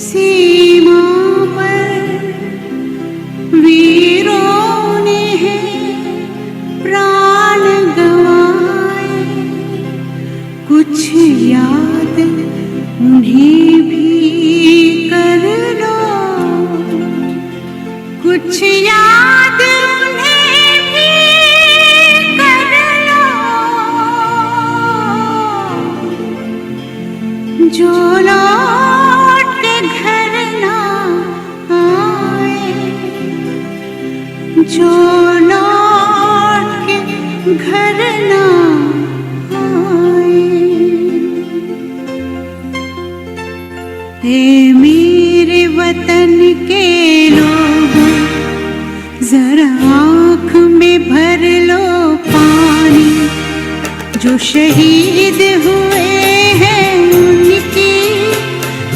सीमा पर वीरों ने है प्राण गंवाए, कुछ याद उन्हें भी कर लो, कुछ याद उन्हें भी कर लो, जो लौट के घर ना आए, जो लौट के घर ना आए। ए मेरे वतन के लोगों, जरा आँख में भर लो पानी, जो शहीद हुए हैं उनकी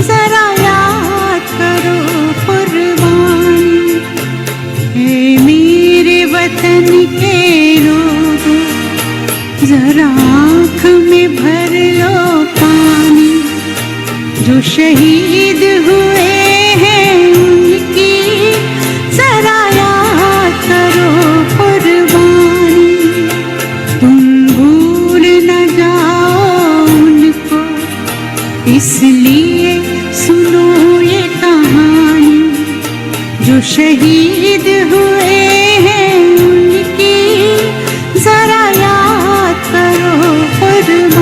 जरा याद करो कुर्बानी। ए मेरे वतन के लोगों, जरा आँख में भर लो पानी, जो शहीद हुए हैं उनकी जरा याद करो कुर्बानी। तुम भूल न जाओ उनको, इसलिए सुनो ये कहानी, जो शहीद हुए हैं उनकी जरा याद करो कुर्बानी।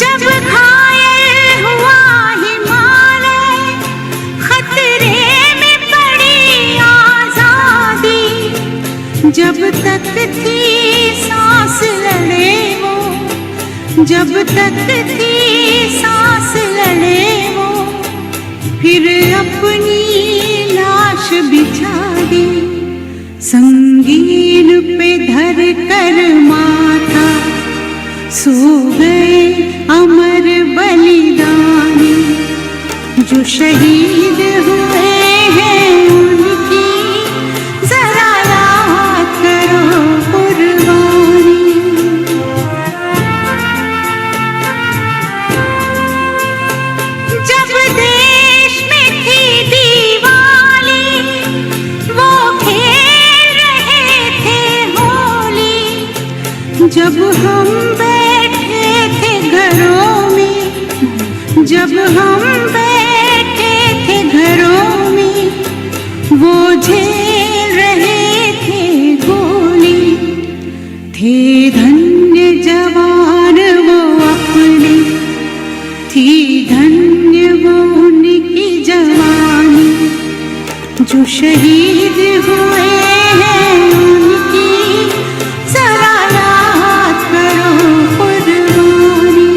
जब घायल हुआ हिमालय, खतरे में पड़ी आजादी, जब तक थी सांस लड़े वो, जब तक थी सांस लड़े वो, फिर अपनी लाश बिछा दी, संगीन पे धर कर माथा, सो गए अमर बलिदानी, जो शहीद हुए हैं उनकी जरा याद करो कुर्बानी। जब देश में थी दिवाली, वो खेल रहे थे होली, जब हम बैठे थे घरों में, जब हम बैठे थे घरों में, वो झेल रहे थे गोली, थे धन्य जवान वो अपने, थी धन्य वो उनकी जवानी, जो शहीद हुए हैं उनकी जरा याद करो कुर्बानी।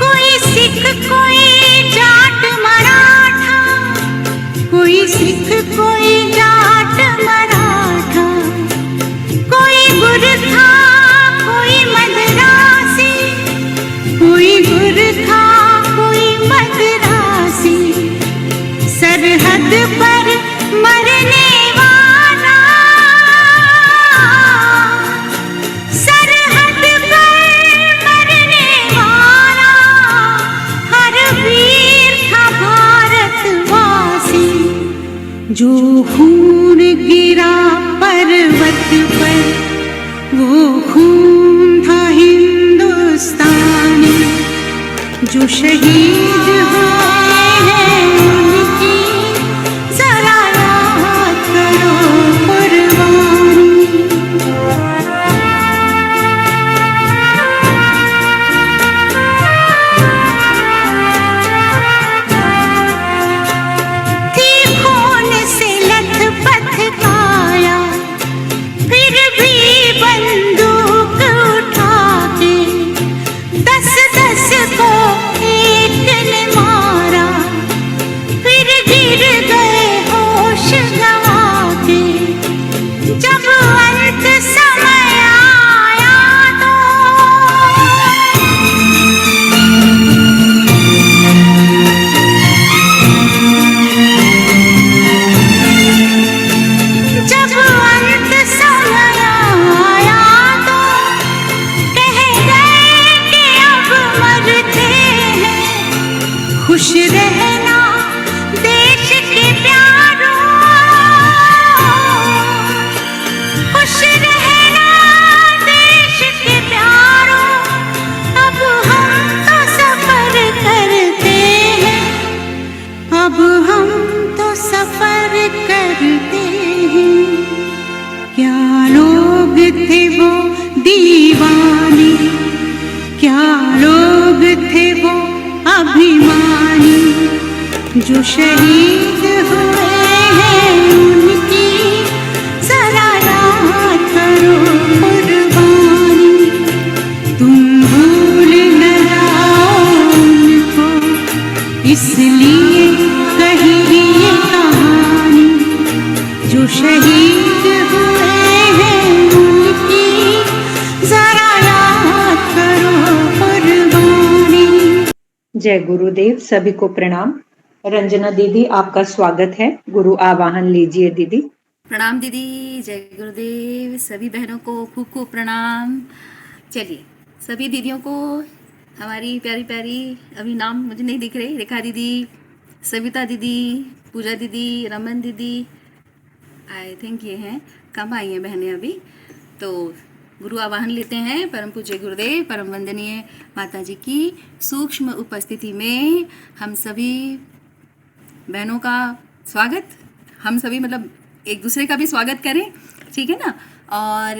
कोई सिख कोई जाट मराठा, कोई सिख कोई जाट मराठा, कोई गुरखा कोई मद्रासी, कोई गुरखा कोई मद्रासी, सरहद पर मरने वाला, सरहद पर मरने वाला, हर वीर था भारतवासी, जो खून गिरा पर्वत पर, वो खून था हिंदुस्तानी, जो शहीद हुए हैं उनकी जरा याद करो कुर्बानी। थी खून से लथपथ काया, फिर भी बंदूक उठा के 10-10 को एक ने मारा, थे वो दीवाने, क्या लोग थे वो अभिमानी, जो शहीद हुए हैं उनकी जरा याद करो कुर्बानी। तुम भूल न जाओ उनको, इसलिए कही ये कहानी, जो शहीद हुए हैं उनकी जरा याद करो कुर्बानी। जय गुरुदेव, सभी को प्रणाम। रंजना दीदी, आपका स्वागत है। गुरु आवाहन लीजिए दीदी। प्रणाम दीदी, जय गुरुदेव। सभी बहनों को खूब खूब प्रणाम। चलिए, सभी दीदियों को हमारी प्यारी प्यारी, अभी नाम मुझे नहीं दिख रहे, रेखा दीदी, सविता दीदी, पूजा दीदी, रमन दीदी, आई थिंक ये हैं, कम आई हैं बहनें अभी। तो गुरु आवाहन लेते हैं परम पूज्य गुरुदेव परम वंदनीय माता जी की सूक्ष्म उपस्थिति में हम सभी बहनों का स्वागत, हम सभी मतलब एक दूसरे का भी स्वागत करें, ठीक है ना। और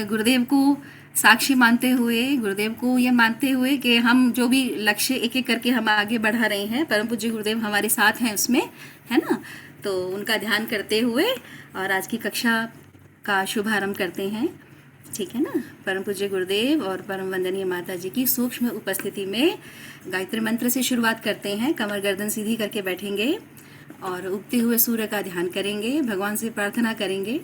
गुरुदेव को साक्षी मानते हुए, गुरुदेव को ये मानते हुए कि हम जो भी लक्ष्य एक एक करके हम आगे बढ़ा रहे हैं, परम पूज्य गुरुदेव हमारे साथ हैं उसमें, है ना। तो उनका ध्यान करते हुए और आज की कक्षा का शुभारंभ करते हैं, ठीक है ना। परम पूज्य गुरुदेव और परम वंदनीय माता जी की सूक्ष्म उपस्थिति में गायत्री मंत्र से शुरुआत करते हैं। कमर गर्दन सीधी करके बैठेंगे और उगते हुए सूर्य का ध्यान करेंगे। भगवान से प्रार्थना करेंगे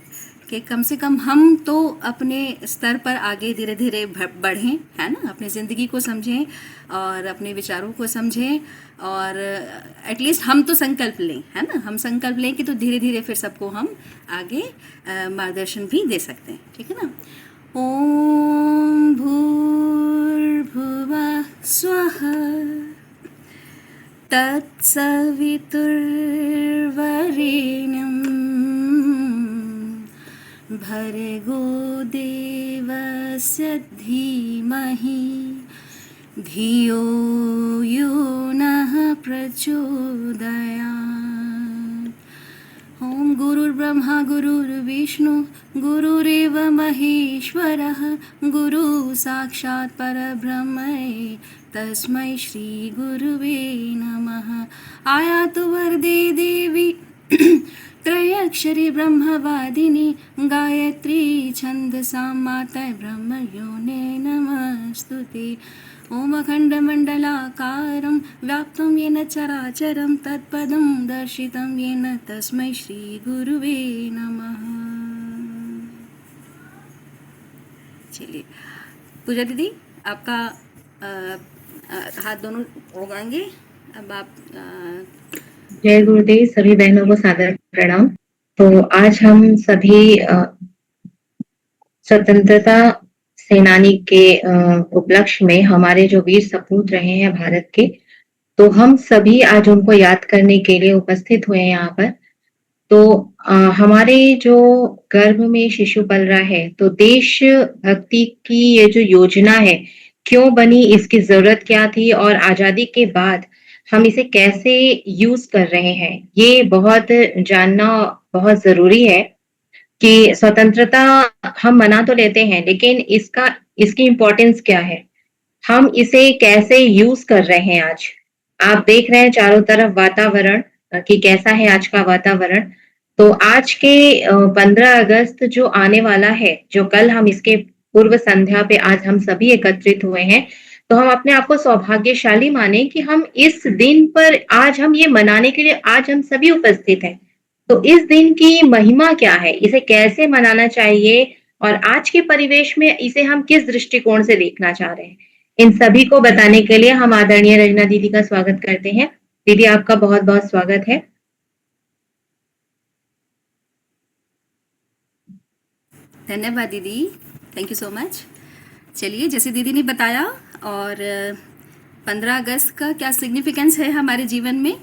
कि कम से कम हम तो अपने स्तर पर आगे धीरे धीरे बढ़ें, है ना। अपनी ज़िंदगी को समझें और अपने विचारों को समझें और एटलीस्ट हम तो संकल्प लें, है ना। हम संकल्प लें कि तो धीरे धीरे फिर सबको हम आगे मार्गदर्शन भी दे सकते हैं, ठीक है ना। ओम भूर्भुवः स्वः तत्सवितुर्वरेण्यं भर्गो देवस्य धीमहि धियो यो नः प्रचोदयात्। ओम गुरुर्ब्रह्मा गुरुर्विष्णु गुरुरेव महेश्वरः गुरु साक्षात् परब्रह्म तस्मै श्री गुरुवे नमः। आयातु वरदे देवी त्रयक्षरी ब्रह्मवादिनी गायत्री छन्दसां माता ब्रह्मयोने नमस्तुते। ओम अखण्डमण्डलाकारं व्याप्तं येन चराचरं तत्पदं दर्शितं येन तस्मै श्री गुरुवे नमः। चलिए, पूजा दीदी आपका हाथ दोनों उगाएंगे। अब आप जय गुरुदेव, सभी बहनों को सादर प्रणाम। तो आज हम सभी स्वतंत्रता सेनानी के उपलक्ष्य में हमारे जो वीर सपूत रहे हैं भारत के, तो हम सभी आज उनको याद करने के लिए उपस्थित हुए हैं यहाँ पर। तो हमारे जो गर्भ में शिशु पल रहा है, तो देश भक्ति की ये जो योजना है क्यों बनी, इसकी जरूरत क्या थी और आजादी के बाद हम इसे कैसे यूज कर रहे हैं, ये बहुत जानना बहुत जरूरी है कि स्वतंत्रता हम मना तो लेते हैं, लेकिन इसकी इम्पोर्टेंस क्या है, हम इसे कैसे यूज कर रहे हैं। आज आप देख रहे हैं चारों तरफ वातावरण कि कैसा है आज का वातावरण। तो आज के 15 अगस्त जो आने वाला है, जो कल हम इसके पूर्व संध्या पे आज हम सभी एकत्रित हुए हैं, तो हम अपने आप को सौभाग्यशाली माने कि हम इस दिन पर आज हम ये मनाने के लिए आज हम सभी उपस्थित हैं। तो इस दिन की महिमा क्या है, इसे कैसे मनाना चाहिए और आज के परिवेश में इसे हम किस दृष्टिकोण से देखना चाह रहे हैं, इन सभी को बताने के लिए हम आदरणीय रंजना दीदी का स्वागत करते हैं। दीदी, आपका बहुत बहुत स्वागत है। धन्यवाद दीदी, थैंक यू सो मच। चलिए, जैसे दीदी ने बताया, और 15 अगस्त का क्या सिग्निफिकेंस है हमारे जीवन में,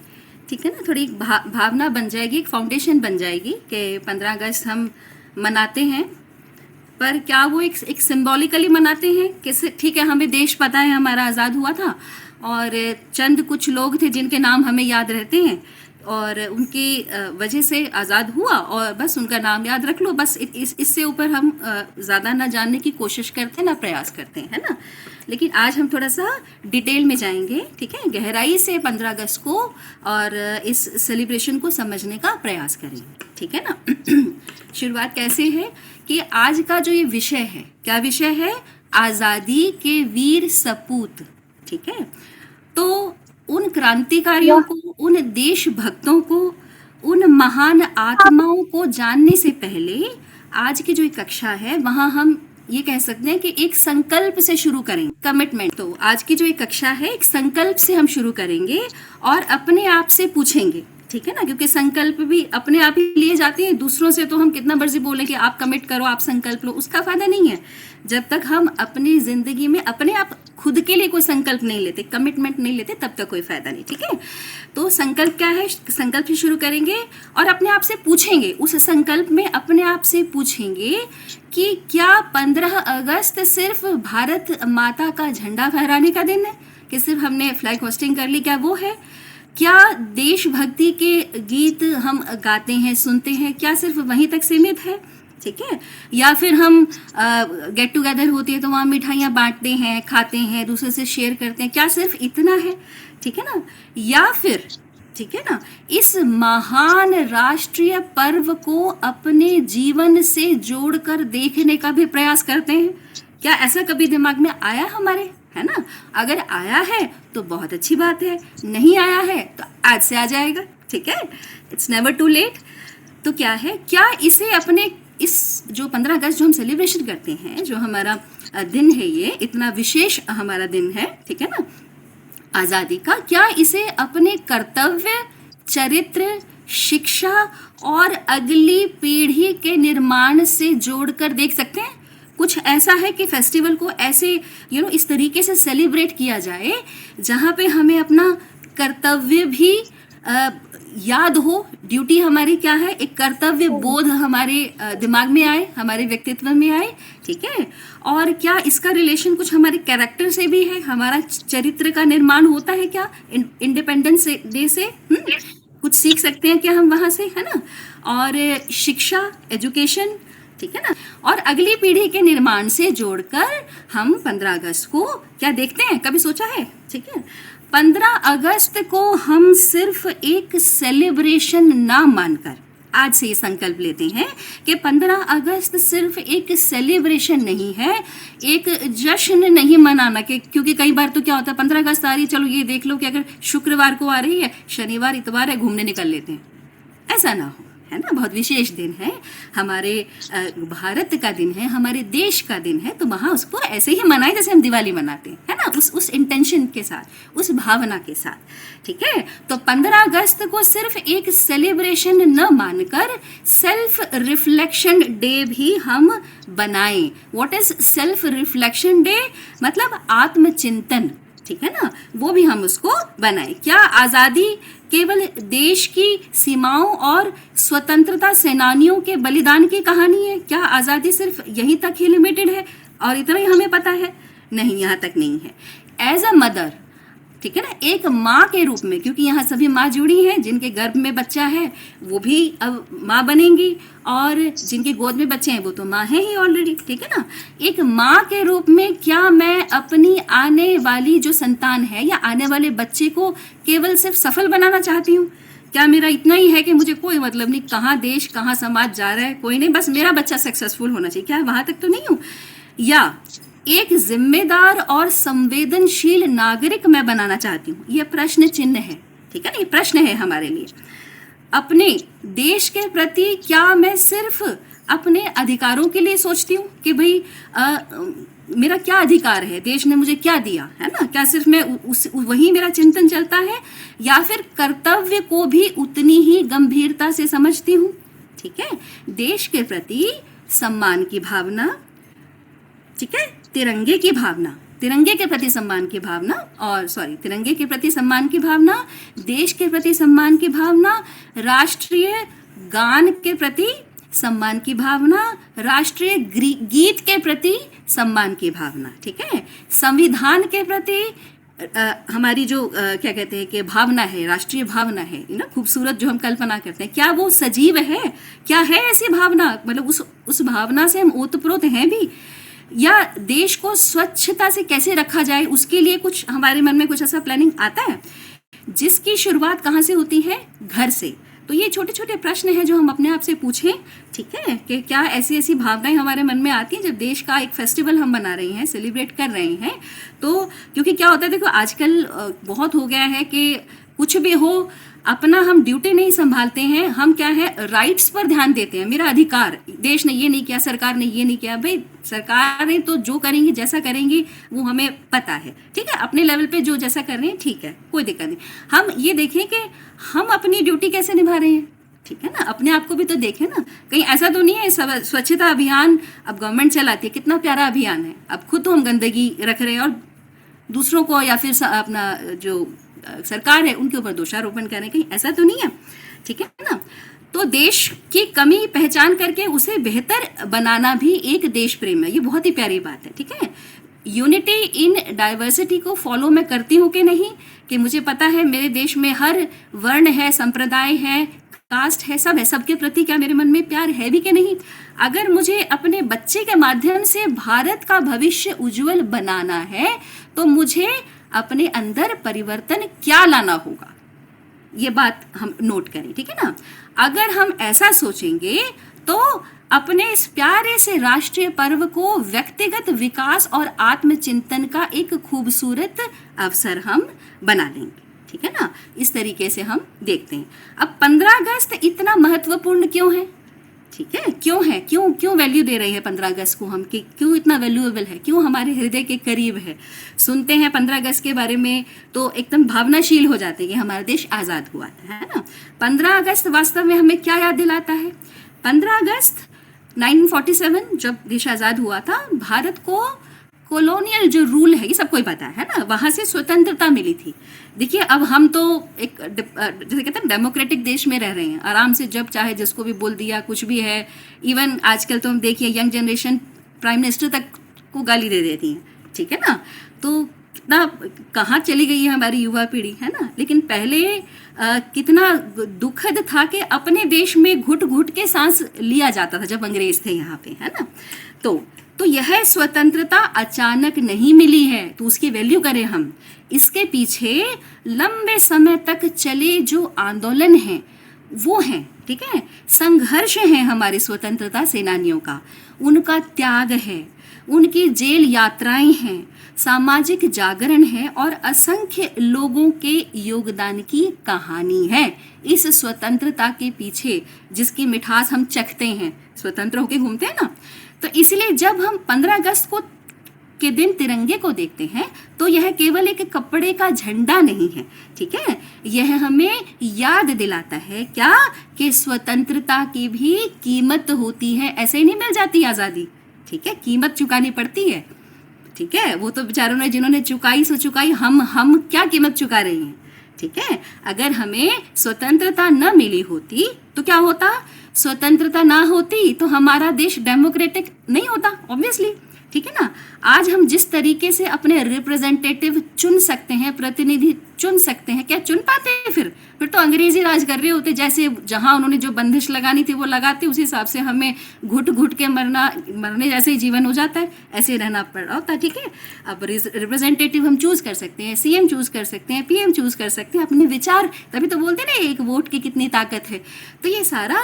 ठीक है ना। थोड़ी भावना बन जाएगी, एक फाउंडेशन बन जाएगी कि 15 अगस्त हम मनाते हैं, पर क्या वो एक सिंबॉलिकली मनाते हैं कैसे। ठीक है, हमें देश पता है हमारा आज़ाद हुआ था और चंद कुछ लोग थे जिनके नाम हमें याद रहते हैं, और उनकी वजह से आज़ाद हुआ, और बस उनका नाम याद रख लो, बस इससे ऊपर हम ज़्यादा ना जानने की कोशिश करते हैं, ना प्रयास करते हैं, है ना। लेकिन आज हम थोड़ा सा डिटेल में जाएंगे, ठीक है, गहराई से 15 अगस्त को और इस सेलिब्रेशन को समझने का प्रयास करेंगे, ठीक है ना। शुरुआत कैसे है कि आज का जो ये विषय है, क्या विषय है? आज़ादी के वीर सपूत, ठीक है। तो उन क्रांतिकारियों को, उन देशभक्तों को, उन महान आत्माओं को जानने से पहले आज की जो एक कक्षा है वहां हम ये कह सकते हैं कि एक संकल्प से शुरू करेंगे, कमिटमेंट। तो आज की जो एक कक्षा है एक संकल्प से हम शुरू करेंगे और अपने आप से पूछेंगे, ठीक है ना, क्योंकि संकल्प भी अपने आप ही लिए जाते हैं, दूसरों से तो हम कितना मर्जी बोलें कि आप कमिट करो, आप संकल्प लो, उसका फायदा नहीं है। जब तक हम अपनी जिंदगी में अपने आप खुद के लिए कोई संकल्प नहीं लेते, कमिटमेंट नहीं लेते, तब तक कोई फायदा नहीं, ठीक है। तो संकल्प क्या है? संकल्प से शुरू करेंगे और अपने आप से पूछेंगे, उस संकल्प में अपने आप से पूछेंगे कि क्या 15 अगस्त सिर्फ भारत माता का झंडा फहराने का दिन है, कि सिर्फ हमने फ्लैग होस्टिंग कर ली, क्या वो है? क्या देशभक्ति के गीत हम गाते हैं, सुनते हैं, क्या सिर्फ वहीं तक सीमित है, ठीक है? या फिर हम गेट टुगेदर होती है तो वहाँ मिठाइयाँ बांटते हैं, खाते हैं, दूसरे से शेयर करते हैं, क्या सिर्फ इतना है, ठीक है ना? या फिर, ठीक है ना, इस महान राष्ट्रीय पर्व को अपने जीवन से जोड़कर देखने का भी प्रयास करते हैं? क्या ऐसा कभी दिमाग में आया हमारे, है ना? अगर आया है तो बहुत अच्छी बात है, नहीं आया है तो आज से आ जाएगा, ठीक है, इट्स नेवर टू लेट। तो क्या है, क्या इसे अपने इस जो 15 अगस्त जो हम सेलिब्रेशन करते हैं, जो हमारा दिन है, ये इतना विशेष हमारा दिन है, ठीक है ना, आज़ादी का, क्या इसे अपने कर्तव्य, चरित्र, शिक्षा और अगली पीढ़ी के निर्माण से जोड़कर देख सकते हैं? कुछ ऐसा है कि फेस्टिवल को ऐसे इस तरीके से सेलिब्रेट किया जाए जहाँ पे हमें अपना कर्तव्य भी याद हो, ड्यूटी हमारी क्या है, एक कर्तव्य बोध हमारे दिमाग में आए, हमारे व्यक्तित्व में आए, ठीक है। और क्या इसका रिलेशन कुछ हमारे कैरेक्टर से भी है, हमारा चरित्र का निर्माण होता है क्या इंडिपेंडेंस डे से? कुछ सीख सकते हैं क्या हम वहाँ से, है ना। और शिक्षा, एजुकेशन, ठीक है ना, और अगली पीढ़ी के निर्माण से जोड़कर हम 15 अगस्त को क्या देखते हैं, कभी सोचा है, ठीक है। 15 अगस्त को हम सिर्फ एक सेलिब्रेशन ना मानकर आज से ये संकल्प लेते हैं कि 15 अगस्त सिर्फ एक सेलिब्रेशन नहीं है, एक जश्न नहीं मनाना, कि क्योंकि कई बार तो क्या होता है, 15 अगस्त आ रही, चलो ये देख लो कि अगर शुक्रवार को आ रही है, शनिवार इतवार है, घूमने निकल लेते हैं, ऐसा ना हो, है ना। बहुत विशेष दिन है, हमारे भारत का दिन है, हमारे देश का दिन है, तो वहाँ उसको ऐसे ही मनाए जैसे हम दिवाली मनाते हैं, है ना, उस इंटेंशन के साथ, उस भावना के साथ, ठीक है। तो 15 अगस्त को सिर्फ एक सेलिब्रेशन न मानकर सेल्फ रिफ्लेक्शन डे भी हम बनाएं। What is self reflection day? मतलब आत्मचिंतन, ठीक है ना, वो भी हम उसको बनाएं। क्या आज़ादी केवल देश की सीमाओं और स्वतंत्रता सेनानियों के बलिदान की कहानी है? क्या आज़ादी सिर्फ यहीं तक ही लिमिटेड है और इतना ही हमें पता है? नहीं, यहाँ तक नहीं है। एज अ मदर, ठीक है ना, एक माँ के रूप में, क्योंकि यहाँ सभी माँ जुड़ी हैं, जिनके गर्भ में बच्चा है वो भी अब माँ बनेंगी, और जिनके गोद में बच्चे हैं वो तो माँ है ही ऑलरेडी, ठीक है ना। एक माँ के रूप में क्या मैं अपनी आने वाली जो संतान है या आने वाले बच्चे को केवल सिर्फ सफल बनाना चाहती हूँ? क्या मेरा इतना ही है कि मुझे कोई मतलब नहीं कहाँ देश कहाँ समाज जा रहा है, कोई नहीं, बस मेरा बच्चा सक्सेसफुल होना चाहिए? क्या वहाँ तक तो नहीं हूँ? या एक जिम्मेदार और संवेदनशील नागरिक मैं बनाना चाहती हूँ? ये प्रश्न चिन्ह है, ठीक है ना, ये प्रश्न है हमारे लिए। अपने देश के प्रति क्या मैं सिर्फ अपने अधिकारों के लिए सोचती हूँ कि भाई मेरा क्या अधिकार है, देश ने मुझे क्या दिया, है ना? क्या सिर्फ मैं वही मेरा चिंतन चलता है, या फिर कर्तव्य को भी उतनी ही गंभीरता से समझती हूँ? ठीक है, देश के प्रति सम्मान की भावना, ठीक है, तिरंगे की भावना, तिरंगे के प्रति सम्मान की भावना, और तिरंगे के प्रति सम्मान की भावना, देश के प्रति सम्मान की भावना, राष्ट्रीय गान के प्रति सम्मान की भावना, राष्ट्रीय गीत के प्रति सम्मान की भावना, ठीक है, संविधान के प्रति हमारी जो क्या कहते हैं कि भावना है, राष्ट्रीय भावना है ना, खूबसूरत जो हम कल्पना करते हैं, क्या वो सजीव है? क्या है ऐसी भावना? मतलब उस भावना से हम ओतप्रोत हैं भी, या देश को स्वच्छता से कैसे रखा जाए उसके लिए कुछ हमारे मन में कुछ ऐसा प्लानिंग आता है? जिसकी शुरुआत कहाँ से होती है? घर से। तो ये छोटे छोटे प्रश्न हैं जो हम अपने आप से पूछें, ठीक है, कि क्या ऐसी ऐसी भावनाएं हमारे मन में आती हैं जब देश का एक फेस्टिवल हम बना रहे हैं, सेलिब्रेट कर रहे हैं। तो क्योंकि क्या होता है, देखो आजकल बहुत हो गया है कि कुछ भी हो, अपना हम ड्यूटी नहीं संभालते हैं, हम क्या है राइट्स पर ध्यान देते हैं। मेरा अधिकार, देश ने ये नहीं किया, सरकार ने ये नहीं किया। भाई सरकारें तो जो करेंगी, जैसा करेंगी वो हमें पता है, ठीक है, अपने लेवल पे जो जैसा कर रहे हैं ठीक है, कोई दिक्कत नहीं। हम ये देखें कि हम अपनी ड्यूटी कैसे निभा रहे हैं, ठीक है ना, अपने आप को भी तो देखें ना। कहीं ऐसा तो नहीं है स्वच्छता अभियान अब गवर्नमेंट चलाती है, कितना प्यारा अभियान है, अब खुद तो हम गंदगी रख रहे हैं और दूसरों को या फिर अपना जो सरकार है उनके ऊपर दोषारोपण करें, कहीं ऐसा तो नहीं है, ठीक है ना। तो देश की कमी पहचान करके उसे बेहतर बनाना भी एक देश प्रेम है, ये बहुत ही प्यारी बात है, ठीक है। यूनिटी इन डाइवर्सिटी को फॉलो मैं करती हूँ कि नहीं, कि मुझे पता है मेरे देश में हर वर्ण है, संप्रदाय है, कास्ट है, सब है, सबके प्रति क्या मेरे मन में प्यार है भी कि नहीं। अगर मुझे अपने बच्चे के माध्यम से भारत का भविष्य उज्जवल बनाना है तो मुझे अपने अंदर परिवर्तन क्या लाना होगा, ये बात हम नोट करें, ठीक है ना। अगर हम ऐसा सोचेंगे तो अपने इस प्यारे से राष्ट्रीय पर्व को व्यक्तिगत विकास और आत्मचिंतन का एक खूबसूरत अवसर हम बना लेंगे, ठीक है ना। इस तरीके से हम देखते हैं। अब 15 अगस्त इतना महत्वपूर्ण क्यों है, ठीक है, क्यों है, क्यों वैल्यू दे रहे हैं 15 अगस्त को हम, कि क्यों इतना वैल्यूएबल है, क्यों हमारे हृदय के करीब है। सुनते हैं 15 अगस्त के बारे में तो एकदम भावनाशील हो जाते हैं कि हमारा देश आज़ाद हुआ है ना। 15 अगस्त वास्तव में हमें क्या याद दिलाता है? 15 अगस्त 1947 जब देश आज़ाद हुआ था, भारत को कॉलोनियल जो रूल है, ये सबको ही पता है ना, वहाँ से स्वतंत्रता मिली थी। देखिए अब हम तो एक जैसे कहते हैं डेमोक्रेटिक देश में रह रहे हैं, आराम से जब चाहे जिसको भी बोल दिया, कुछ भी है। इवन आजकल तो हम देखिए यंग जनरेशन प्राइम मिनिस्टर तक को गाली दे देती है, ठीक है ना। तो कितना कहाँ चली गई है हमारी युवा पीढ़ी, है ना। लेकिन पहले कितना दुखद था कि अपने देश में घुट घुट के सांस लिया जाता था जब अंग्रेज थे यहाँ पे, है ना। तो यह स्वतंत्रता अचानक नहीं मिली है, तो उसकी वैल्यू करें हम। इसके पीछे लंबे समय तक चले जो आंदोलन हैं वो हैं, ठीक है, संघर्ष है हमारे स्वतंत्रता सेनानियों का, उनका त्याग है, उनकी जेल यात्राएं हैं, सामाजिक जागरण है और असंख्य लोगों के योगदान की कहानी है इस स्वतंत्रता के पीछे, जिसकी मिठास हम चखते हैं, स्वतंत्र होके घूमते हैं ना। तो इसलिए जब हम 15 अगस्त को के दिन तिरंगे को देखते हैं तो यह केवल एक कपड़े का झंडा नहीं है, ठीक है, यह हमें याद दिलाता है क्या, कि स्वतंत्रता की भी कीमत होती है, ऐसे ही नहीं मिल जाती आज़ादी, ठीक है, कीमत चुकानी पड़ती है, ठीक है। वो तो बेचारों ने जिन्होंने चुकाई सो चुकाई, हम क्या कीमत चुका रहे हैं, ठीक है। अगर हमें स्वतंत्रता न मिली होती तो क्या होता, स्वतंत्रता ना होती तो हमारा देश डेमोक्रेटिक नहीं होता, ऑब्वियसली, ठीक है ना। आज हम जिस तरीके से अपने रिप्रेजेंटेटिव चुन सकते हैं, प्रतिनिधि चुन सकते हैं, क्या चुन पाते हैं? फिर तो अंग्रेजी राज कर रहे होते, जैसे जहां उन्होंने जो बंदिश लगानी थी वो लगाते, उस हिसाब से हमें घुट घुट के मरने जैसे ही जीवन हो जाता है, ऐसे रहना पड़ रहा होता, ठीक है। अब रिप्रेजेंटेटिव हम चूज कर सकते हैं, सीएम चूज कर सकते हैं, पीएम चूज कर सकते हैं, अपने विचार, तभी तो बोलते हैं ना एक वोट की कितनी ताकत है। तो ये सारा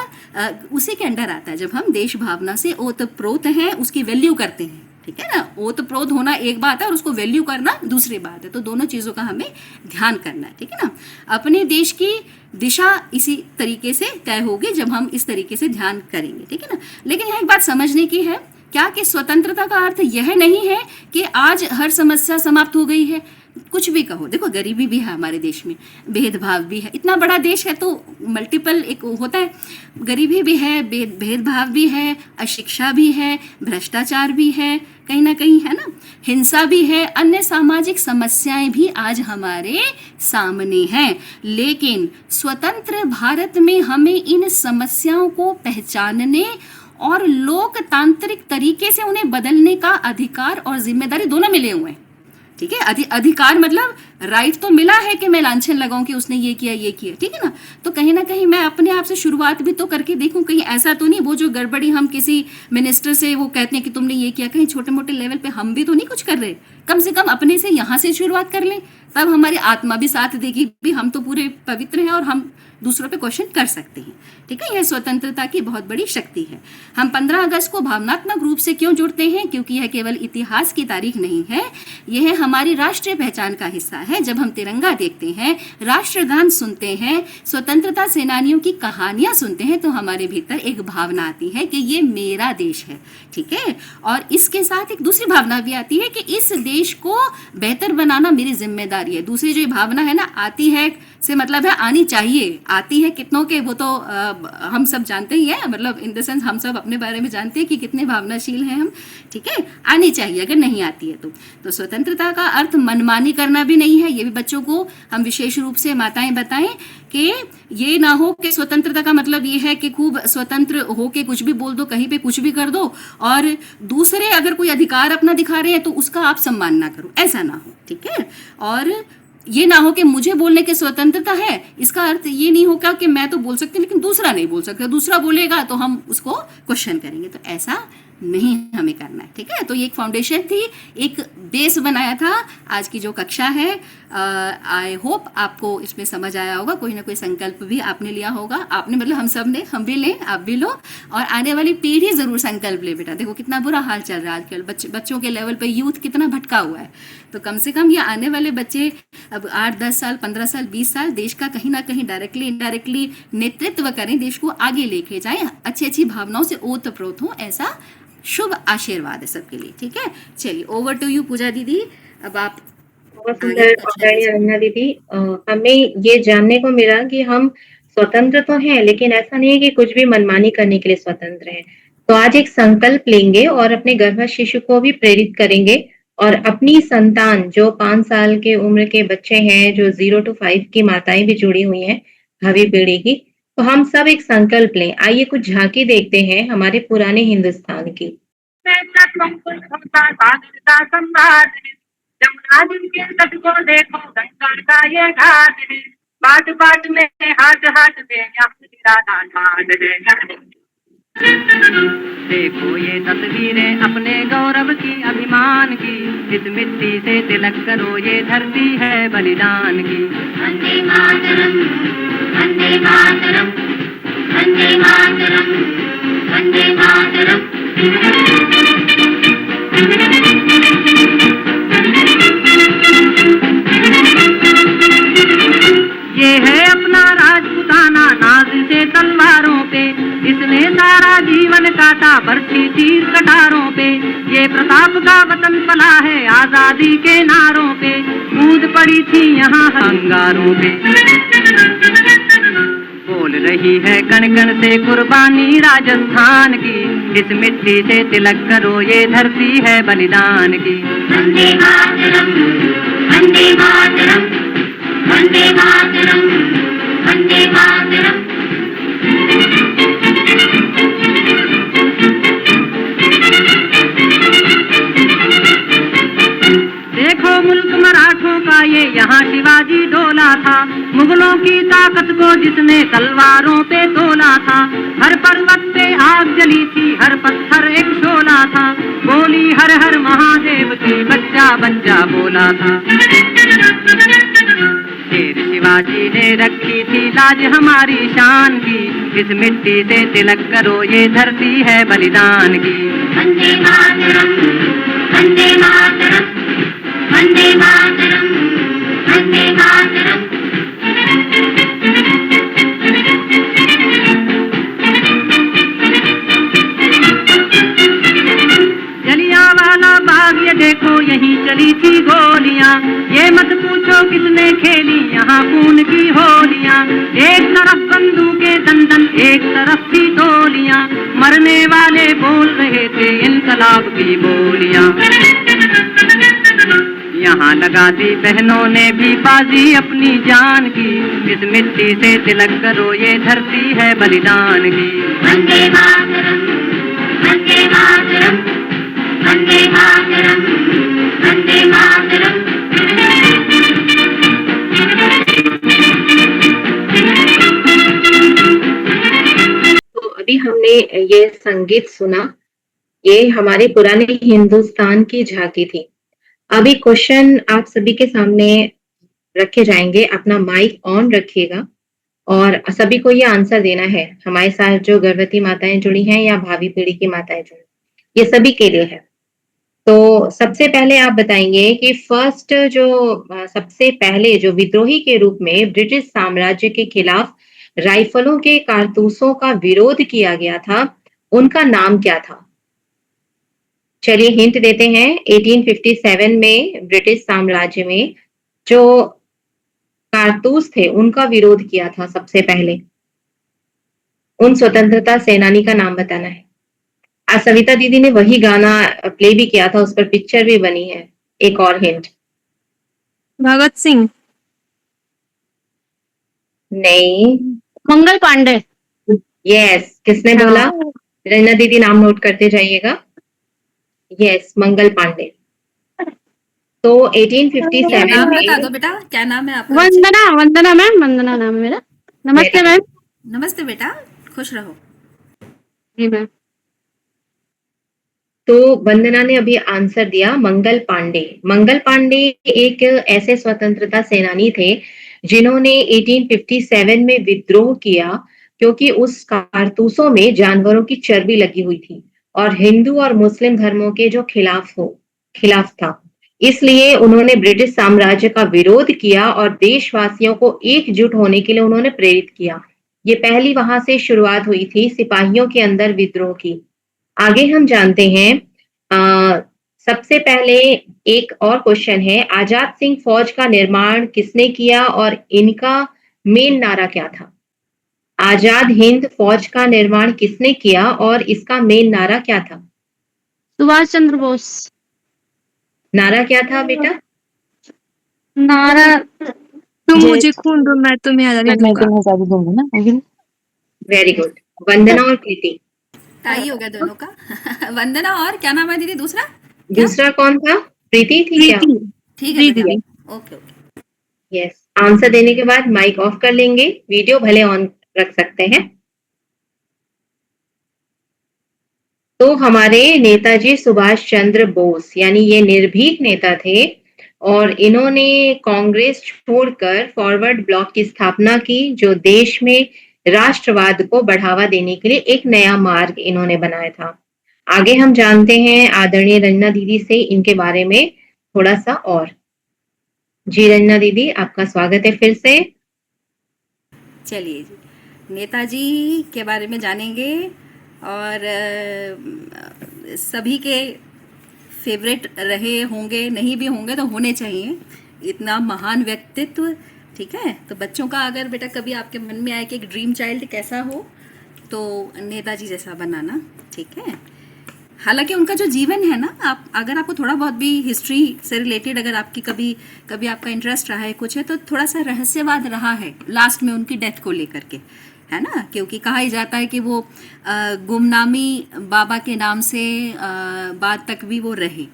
उसी के अंडर आता है जब हम देश भावना से ओतप्रोत हैं, उसकी वैल्यू करते हैं, ठीक है ना। ओतप्रोत होना एक बात है और उसको वैल्यू करना दूसरी बात है, तो दोनों चीज़ों का हमें ध्यान करना है, ठीक है ना। अपने देश की दिशा इसी तरीके से तय होगी जब हम इस तरीके से ध्यान करेंगे, ठीक है ना। लेकिन यहाँ एक बात समझने की है, क्या कि स्वतंत्रता का अर्थ यह नहीं है कि आज हर समस्या समाप्त हो गई है। कुछ भी कहो, देखो गरीबी भी है हमारे देश में, भेदभाव भी है, इतना बड़ा देश है तो मल्टीपल एक होता है, गरीबी भी है, भेदभाव भी है, अशिक्षा भी है, भ्रष्टाचार भी है कहीं ना कहीं, है ना, हिंसा भी है, अन्य सामाजिक समस्याएं भी आज हमारे सामने हैं। लेकिन स्वतंत्र भारत में हमें इन समस्याओं को पहचानने और लोकतांत्रिक तरीके से उन्हें बदलने का अधिकार और जिम्मेदारी दोनों मिले हुए हैं, ठीक है। अधिकार मतलब राइट तो मिला है कि मैं लांछन लगाऊं कि उसने ये किया, ठीक है ना। तो कहीं ना कहीं मैं अपने आप से शुरुआत भी तो करके देखूं, कहीं ऐसा तो नहीं वो जो गड़बड़ी हम किसी मिनिस्टर से वो कहते हैं कि तुमने ये किया, कहीं छोटे मोटे लेवल पे हम भी तो नहीं कुछ कर रहे। कम से कम अपने से यहाँ से शुरुआत कर लें, तब हमारी आत्मा भी साथ देगी, भी हम तो पूरे पवित्र हैं और हम दूसरों पे क्वेश्चन कर सकते हैं, ठीक है। यह स्वतंत्रता की बहुत बड़ी शक्ति है। हम 15 अगस्त को भावनात्मक रूप से क्यों जुड़ते हैं? क्योंकि यह केवल इतिहास की तारीख नहीं है, यह हमारी राष्ट्रीय पहचान का हिस्सा है। जब हम तिरंगा देखते हैं, राष्ट्रगान सुनते हैं, स्वतंत्रता सेनानियों की कहानियां सुनते हैं, तो हमारे भीतर एक भावना आती है कि ये मेरा देश है, ठीक है। और इसके साथ एक दूसरी भावना भी आती है कि इस देश को बेहतर बनाना मेरी जिम्मेदारी है। दूसरी जो भावना है ना, आती है से मतलब है आनी चाहिए, आती है कितनों के वो तो हम सब जानते ही हैं, मतलब इन द सेंस हम सब अपने बारे में जानते हैं कि कितने भावनाशील हैं हम, ठीक है। आनी चाहिए, अगर नहीं आती है तो स्वतंत्रता का अर्थ मनमानी करना भी नहीं है। ये भी बच्चों को हम विशेष रूप से माताएं बताएं कि ये ना हो कि स्वतंत्रता का मतलब ये है कि खूब स्वतंत्र हो के कुछ भी बोल दो, कहीं पे कुछ भी कर दो, और दूसरे अगर कोई अधिकार अपना दिखा रहे हैं तो उसका आप सम्मान ना करो, ऐसा ना हो, ठीक है। और ये ना हो कि मुझे बोलने की स्वतंत्रता है, इसका अर्थ ये नहीं होगा कि मैं तो बोल सकती लेकिन दूसरा नहीं बोल सकता, दूसरा बोलेगा तो हम उसको क्वेश्चन करेंगे, तो ऐसा नहीं हमें करना है, ठीक है। तो ये एक फाउंडेशन थी, एक बेस बनाया था आज की जो कक्षा है। आई होप आपको इसमें समझ आया होगा, कोई ना कोई संकल्प भी आपने लिया होगा, आपने मतलब हम सब ने, हम भी लें, आप भी लो, और आने वाली पीढ़ी जरूर संकल्प ले। बेटा देखो कितना बुरा हाल चल रहा है आजकल, बच्चों के लेवल पे यूथ कितना भटका हुआ है, तो कम से कम ये आने वाले बच्चे अब 8-10 साल, 15 साल, 20 साल देश का कहीं ना कहीं डायरेक्टली इनडायरेक्टली नेतृत्व करें, देश को आगे लेके जाएं, अच्छी अच्छी भावनाओं से ओतप्रोत हो, ऐसा शुभ आशीर्वाद है सबके लिए, ठीक है। चलिए ओवर टू यू पूजा दीदी, अब आप। बहुत सुंदर रंजना दीदी। हमें ये जानने को मिला कि हम स्वतंत्र तो हैं, लेकिन ऐसा नहीं है कि कुछ भी मनमानी करने के लिए स्वतंत्र हैं। तो आज एक संकल्प लेंगे और अपने गर्भस्थ शिशु को भी प्रेरित करेंगे, और अपनी संतान जो 5 साल के उम्र के बच्चे हैं, जो 0 to 5 की माताएं भी जुड़ी हुई हैं भावी पीढ़ी की, तो हम सब एक संकल्प लें। आइए कुछ झांकी देखते हैं हमारे पुराने हिंदुस्तान की। जमुना जी के तट को देखो, गंगा का ये घाट है, बाट बाट में हाट हाट में यहाँ घाट है। देखो ये तस्वीरें अपने गौरव की, अभिमान की, इस मिट्टी से तिलक करो, ये धरती है बलिदान की। वंदे मातरम, वंदे मातरम, वंदे मातरम, वंदे मातरम। ये है अपना राजपूताना, नाज से तलवारों पे इसने सारा जीवन काटा, बरछी तीर कटारों पे। ये प्रताप का वतन पला है आजादी के नारों पे, कूद पड़ी थी यहाँ अंगारों पे। बोल रही है कण कण से कुर्बानी राजस्थान की, इस मिट्टी से तिलक करो, ये धरती है बलिदान की। वंदे मातरम, वंदे मातरम, वंदे मातरम, वंदे मातरम। देखो मुल्क मराठों का ये यहाँ शिवाजी डोला था, मुगलों की ताकत को जिसने तलवारों पे तोला था। हर पर्वत पे आग जली थी, हर पत्थर एक शोला था, बोली हर हर महादेव की, बच्चा बच्चा बोला था। शेर शिवाजी ने रखी थी लाज हमारी शान की, इस मिट्टी से तिलक करो, ये धरती है बलिदान की। वंदे मातरम, वंदे मातरम, वंदे मातरम, वंदे मातरम। जलियांवाला बाग ये देखो, यहीं चली थी गोलियां, ये मत पूछो किसने खेली यहाँ खून की होलियां। एक तरफ बंदूकें दंदन, एक तरफ थी गोलियां, मरने वाले बोल रहे थे इनकलाब की बोलियां। यहाँ लगा दी बहनों ने भी बाजी अपनी जान की, इस मिट्टी से तिलक करो, ये धरती है बलिदान की। वंदे मातरम, वंदे मातरम, वंदे मातरम, वंदे मातरम। ये संगीत सुना, ये हमारे पुराने हिंदुस्तान की झांकी थी। अभी क्वेश्चन आप सभी के सामने रखे जाएंगे, अपना माइक ऑन रखिएगा और सभी को ये आंसर देना है। हमारे साथ जो गर्भवती माताएं जुड़ी हैं या भावी पीढ़ी की माताएं जुड़ी, ये सभी के लिए है। तो सबसे पहले आप बताएंगे कि फर्स्ट जो सबसे पहले जो विद्रोही के रूप में ब्रिटिश साम्राज्य के खिलाफ राइफलों के कारतूसों का विरोध किया गया था, उनका नाम क्या था? चलिए हिंट देते हैं। 1857 में ब्रिटिश साम्राज्य में जो कारतूस थे उनका विरोध किया था सबसे पहले, उन स्वतंत्रता सेनानी का नाम बताना है। आज सविता दीदी ने वही गाना प्ले भी किया था, उस पर पिक्चर भी बनी है। एक और हिंट। भगत सिंह, नहीं। मंगल पांडे। यस, किसने बोला? रंजना दीदी नाम नोट करते जाइएगा। यस, मंगल पांडे। तो 1857 नाम बता में दो बेटा, क्या नाम है आपका? वंदना, वंदना मैम, वंदना नाम है मेरा। नमस्ते मैम। नमस्ते बेटा, खुश रहो। जी मैम। तो वंदना ने अभी आंसर दिया मंगल पांडे। मंगल पांडे एक ऐसे स्वतंत्रता सेनानी थे जिन्होंने 1857 में विद्रोह किया, क्योंकि उस कारतूसों में जानवरों की चर्बी लगी हुई थी और हिंदू और मुस्लिम धर्मों के जो खिलाफ था। इसलिए उन्होंने ब्रिटिश साम्राज्य का विरोध किया और देशवासियों को एकजुट होने के लिए उन्होंने प्रेरित किया। ये पहली वहां से शुरुआत हुई थी सिपाहियों के अंदर विद्रोह की। आगे हम जानते हैं, सबसे पहले एक और क्वेश्चन है, आजाद सिंह फौज का निर्माण किसने किया और इनका मेन नारा क्या था? आजाद हिंद फौज का निर्माण किसने किया और इसका मेन नारा क्या था? सुभाष चंद्र बोस। नारा क्या था बेटा? नारा तुम मुझे खून दो मैं तुम्हें आजादी दूंगा ना। Very good. वंदना और प्रीति, टाई हो गया दोनों का। वंदना और क्या नाम है दीदी दूसरा? दूसरा कौन था? प्रीति थी क्या? ठीक है बेटा, ओके ओके। यस, आंसर देने के बाद माइक ऑफ कर लेंगे, वीडियो भले ऑन रख सकते हैं। तो हमारे नेताजी सुभाष चंद्र बोस, यानी ये निर्भीक नेता थे और इन्होंने कांग्रेस छोड़कर फॉरवर्ड ब्लॉक की स्थापना की, जो देश में राष्ट्रवाद को बढ़ावा देने के लिए एक नया मार्ग इन्होंने बनाया था। आगे हम जानते हैं आदरणीय रंजना दीदी से इनके बारे में थोड़ा सा और। जी रंजना दीदी, आपका स्वागत है फिर से। चलिए जी, नेताजी के बारे में जानेंगे और सभी के फेवरेट रहे होंगे, नहीं भी होंगे तो होने चाहिए, इतना महान व्यक्तित्व। ठीक है, तो बच्चों का अगर बेटा कभी आपके मन में आए कि एक ड्रीम चाइल्ड कैसा हो, तो नेताजी जैसा बनाना। ठीक है, हालांकि उनका जो जीवन है ना, आप अगर आपको थोड़ा बहुत भी हिस्ट्री से रिलेटेड अगर आपकी कभी आपका इंटरेस्ट रहा है कुछ है, तो थोड़ा सा रहस्यवाद रहा है लास्ट में उनकी डेथ को लेकर के, है ना। क्योंकि कहा ही जाता है कि वो गुमनामी बाबा के नाम से बाद तक भी वो रहे,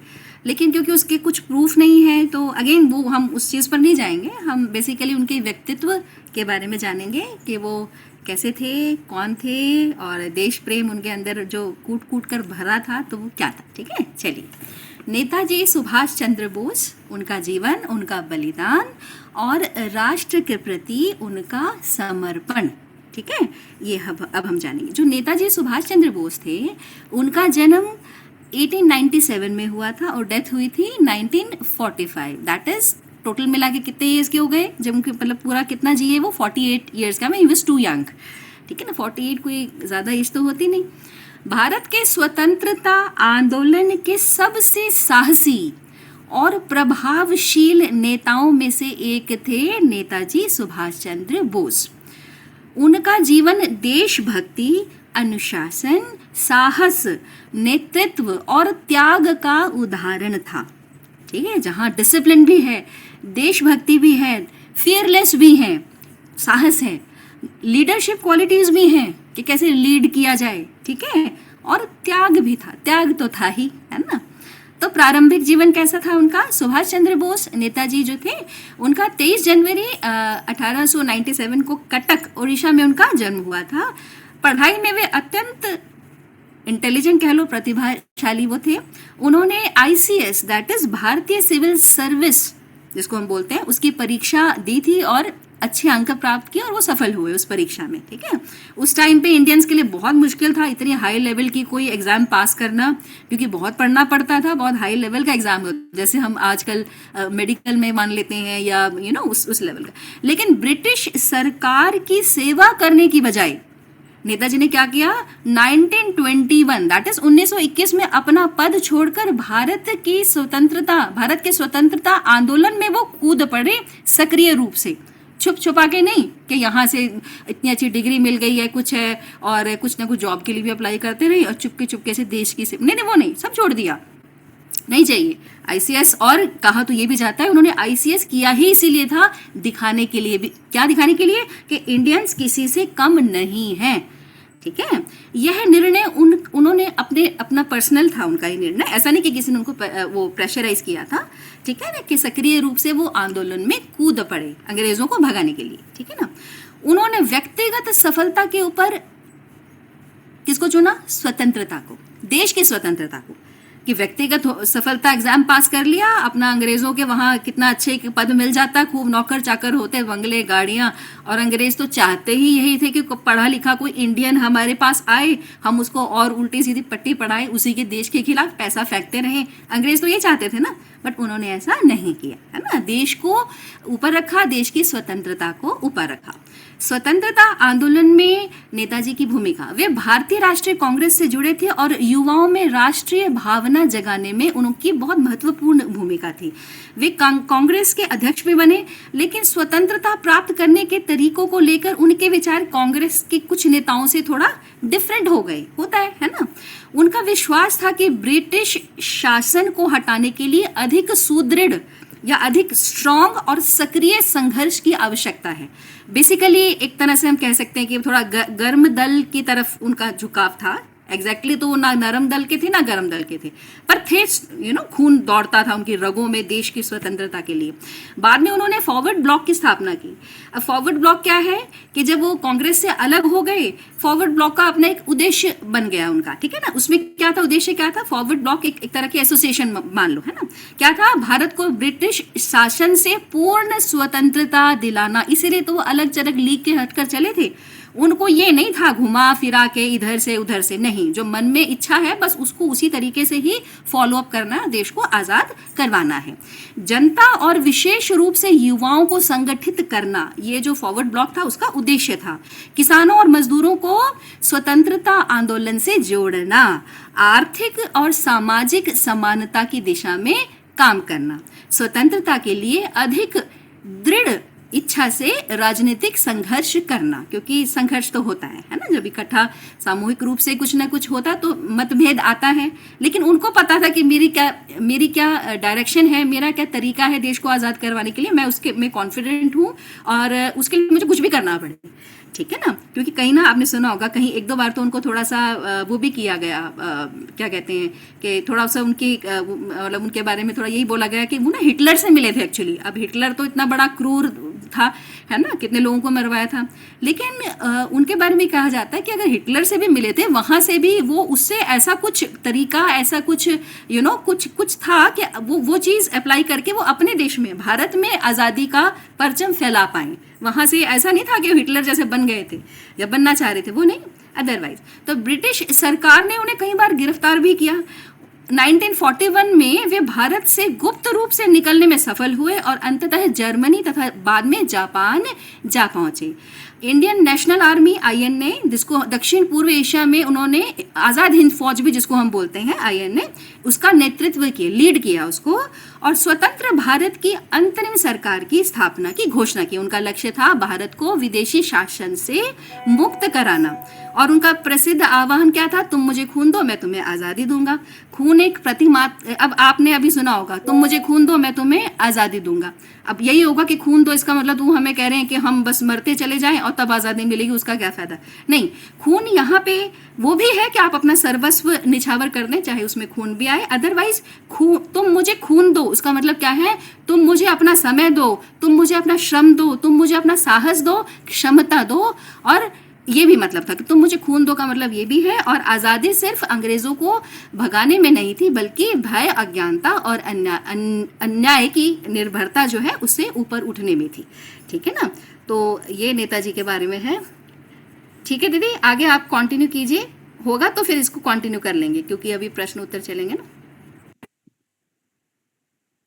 लेकिन क्योंकि उसके कुछ प्रूफ नहीं है, तो अगेन वो हम उस चीज़ पर नहीं जाएंगे। हम बेसिकली उनके व्यक्तित्व के बारे में जानेंगे कि वो कैसे थे, कौन थे, और देश प्रेम उनके अंदर जो कूट कूट कर भरा था, तो वो क्या था। ठीक है, चलिए, नेताजी सुभाष चंद्र बोस, उनका जीवन, उनका बलिदान और राष्ट्र के प्रति उनका समर्पण। ठीक है, ये अब हम जानेंगे। जो नेताजी सुभाष चंद्र बोस थे, उनका जन्म 1897 में हुआ था और डेथ हुई थी 1945। दैट इज टोटल मिला के कितने ईयर्स के हो गए, जब उनके मतलब पूरा कितना जिए वो 48 ईयर्स का। मैं ही वाज टू यंग। ठीक है ना, 48 कोई ज़्यादा एज तो होती नहीं। भारत के स्वतंत्रता आंदोलन के सबसे साहसी और प्रभावशील नेताओं में से एक थे नेताजी सुभाष चंद्र बोस। उनका जीवन देशभक्ति, अनुशासन, साहस, नेतृत्व और त्याग का उदाहरण था। ठीक है, जहाँ डिसिप्लिन भी है, देशभक्ति भी है, फियरलेस भी है, साहस है, लीडरशिप क्वालिटीज भी हैं कि कैसे लीड किया जाए। ठीक है, और त्याग भी था, त्याग तो था ही, है ना। तो प्रारंभिक जीवन कैसा था उनका? सुभाष चंद्र बोस नेताजी जो थे, उनका 23 जनवरी 1897 को कटक, उड़ीसा में उनका जन्म हुआ था। पढ़ाई में वे अत्यंत इंटेलिजेंट कह लो, प्रतिभाशाली वो थे। उन्होंने ICS दैट इज भारतीय सिविल सर्विस जिसको हम बोलते हैं उसकी परीक्षा दी थी और अच्छे अंक प्राप्त किए और वो सफल हुए उस परीक्षा में। ठीक है, उस टाइम पे इंडियंस के लिए बहुत मुश्किल था इतनी हाई लेवल की कोई एग्जाम पास करना, क्योंकि बहुत पढ़ना पड़ता था, बहुत हाई लेवल का एग्जाम होता जैसे हम आजकल मेडिकल में मान लेते हैं या उस लेवल का। लेकिन ब्रिटिश सरकार की सेवा करने की बजाय नेताजी ने क्या किया, 1921 दैट इज 1921 में अपना पद छोड़कर भारत के स्वतंत्रता आंदोलन में वो कूद पड़े सक्रिय रूप से, छुप छुपा के नहीं कि यहाँ से इतनी अच्छी डिग्री मिल गई है कुछ है और कुछ ना कुछ जॉब के लिए भी अप्लाई करते रहे और चुपके से देश की से नहीं, वो नहीं, सब छोड़ दिया, नहीं चाहिए ICS। और कहा तो ये भी जाता है उन्होंने ICS किया ही इसीलिए था, दिखाने के लिए भी, क्या दिखाने के लिए कि इंडियंस किसी से कम नहीं है। ठीक है, यह निर्णय उन्होंने अपना पर्सनल था उनका ये निर्णय, ऐसा नहीं कि किसी ने उनको वो प्रेशराइज किया था। ठीक है ना, कि सक्रिय रूप से वो आंदोलन में कूद पड़े अंग्रेजों को भगाने के लिए। ठीक है ना, उन्होंने व्यक्तिगत सफलता के ऊपर किसको चुना, स्वतंत्रता को, देश की स्वतंत्रता को, कि व्यक्तिगत सफलता एग्जाम पास कर लिया अपना, अंग्रेजों के वहाँ कितना अच्छे पद मिल जाता, खूब नौकर चाकर होते, बंगले गाड़ियाँ, और अंग्रेज तो चाहते ही यही थे कि पढ़ा लिखा कोई इंडियन हमारे पास आए, हम उसको और उल्टी सीधी पट्टी पढ़ाए, उसी के देश के खिलाफ पैसा फेंकते रहे। अंग्रेज तो ये चाहते थे ना, बट उन्होंने ऐसा नहीं किया, है ना, देश को ऊपर रखा, देश की स्वतंत्रता को ऊपर रखा। स्वतंत्रता आंदोलन में नेताजी की भूमिका, वे भारतीय राष्ट्रीय कांग्रेस से जुड़े थे और युवाओं में राष्ट्रीय भावना जगाने में उनकी बहुत महत्वपूर्ण भूमिका थी। वे कांग्रेस के अध्यक्ष भी बने, लेकिन स्वतंत्रता प्राप्त करने के तरीकों को लेकर उनके विचार कांग्रेस के कुछ नेताओं से थोड़ा डिफरेंट हो गए, होता है ना। उनका विश्वास था कि ब्रिटिश शासन को हटाने के लिए अधिक सुदृढ़ या अधिक स्ट्रॉन्ग और सक्रिय संघर्ष की आवश्यकता है। बेसिकली एक तरह से हम कह सकते हैं कि थोड़ा गर्म दल की तरफ उनका झुकाव था। एग्जैक्टली तो ना नरम दल के थे ना गर्म दल के थे, पर थे, खून दौड़ता था उनकी रगों में देश की स्वतंत्रता के लिए। बाद में उन्होंने फॉरवर्ड ब्लॉक की स्थापना की। अब फॉरवर्ड ब्लॉक क्या है कि जब वो कांग्रेस से अलग हो गए, फॉरवर्ड ब्लॉक का अपना एक उद्देश्य बन गया उनका। ठीक है ना, उसमें क्या था, उद्देश्य क्या था, फॉरवर्ड ब्लॉक एक तरह की एसोसिएशन मान लो, है ना। क्या था, भारत को ब्रिटिश शासन से पूर्ण स्वतंत्रता दिलाना, इसीलिए तो वो अलग चलग लीग के हटकर चले थे। उनको ये नहीं था घुमा फिरा के इधर से उधर से, नहीं, जो मन में इच्छा है बस उसको उसी तरीके से ही फॉलो अप करना, देश को आजाद करवाना है। जनता और विशेष रूप से युवाओं को संगठित करना, ये जो फॉरवर्ड ब्लॉक था उसका उद्देश्य था। किसानों और मजदूरों को स्वतंत्रता आंदोलन से जोड़ना, आर्थिक और सामाजिक समानता की दिशा में काम करना, स्वतंत्रता के लिए अधिक दृढ़ इच्छा से राजनीतिक संघर्ष करना, क्योंकि संघर्ष तो होता है ना, जब इकट्ठा सामूहिक रूप से कुछ ना कुछ होता तो मतभेद आता है। लेकिन उनको पता था कि मेरी क्या डायरेक्शन है, मेरा क्या तरीका है देश को आज़ाद करवाने के लिए, मैं कॉन्फिडेंट हूँ और उसके लिए मुझे कुछ भी करना पड़े। ठीक है ना, क्योंकि कहीं ना आपने सुना होगा, कहीं एक दो बार तो उनको थोड़ा सा वो भी किया गया, क्या कहते हैं कि थोड़ा सा मतलब उनके बारे में थोड़ा यही बोला गया कि वो ना हिटलर से मिले थे एक्चुअली। अब हिटलर तो इतना बड़ा क्रूर था, है ना, कितने लोगों को मरवाया था। लेकिन उनके बारे में कहा जाता है कि अगर हिटलर से भी मिले थे, वहां से भी वो उससे ऐसा कुछ तरीका, ऐसा कुछ कुछ था कि वो चीज़ अप्लाई करके वो अपने देश में, भारत में आज़ादी का परचम फैला पाए। वहां से ऐसा नहीं था कि वो हिटलर जैसे बन गए थे या बनना चाह रहे थे, वो नहीं, अदरवाइज। तो ब्रिटिश सरकार ने उन्हें कई बार गिरफ्तार भी किया। 1941 में वे भारत से गुप्त रूप से निकलने में सफल हुए और अंततः जर्मनी तथा बाद में जापान जा पहुंचे। इंडियन नेशनल आर्मी INA, जिसको दक्षिण पूर्व एशिया में उन्होंने आज़ाद हिंद फौज भी जिसको हम बोलते हैं INA, उसका नेतृत्व किया, लीड किया उसको, और स्वतंत्र भारत की अंतरिम सरकार की स्थापना की घोषणा की। उनका लक्ष्य था भारत को विदेशी शासन से मुक्त कराना, और उनका प्रसिद्ध आह्वान क्या था, तुम मुझे खून दो मैं तुम्हें आज़ादी दूंगा। खून एक प्रतिमा, अब आपने अभी सुना होगा, तुम मुझे खून दो मैं तुम्हें आज़ादी दूंगा। अब यही होगा कि खून दो, इसका मतलब वो हमें कह रहे हैं कि हम बस मरते चले जाएं और तब आज़ादी मिलेगी, उसका क्या फ़ायदा। नहीं, खून यहाँ पे वो भी है कि आप अपना सर्वस्व निछावर कर दें, चाहे उसमें खून भी आए। अदरवाइज तुम मुझे खून दो, उसका मतलब क्या है, तुम मुझे अपना समय दो, तुम मुझे अपना श्रम दो, तुम मुझे अपना साहस दो, क्षमता दो, और ये भी मतलब था कि तुम मुझे खून दो, का मतलब ये भी है। और आज़ादी सिर्फ अंग्रेजों को भगाने में नहीं थी, बल्कि भय, अज्ञानता और अन्याय की निर्भरता जो है उससे ऊपर उठने में थी। ठीक है ना, तो ये नेताजी के बारे में है। ठीक है दीदी, आगे आप कंटिन्यू कीजिए, होगा तो फिर इसको कंटिन्यू कर लेंगे क्योंकि अभी प्रश्न उत्तर चलेंगे ना।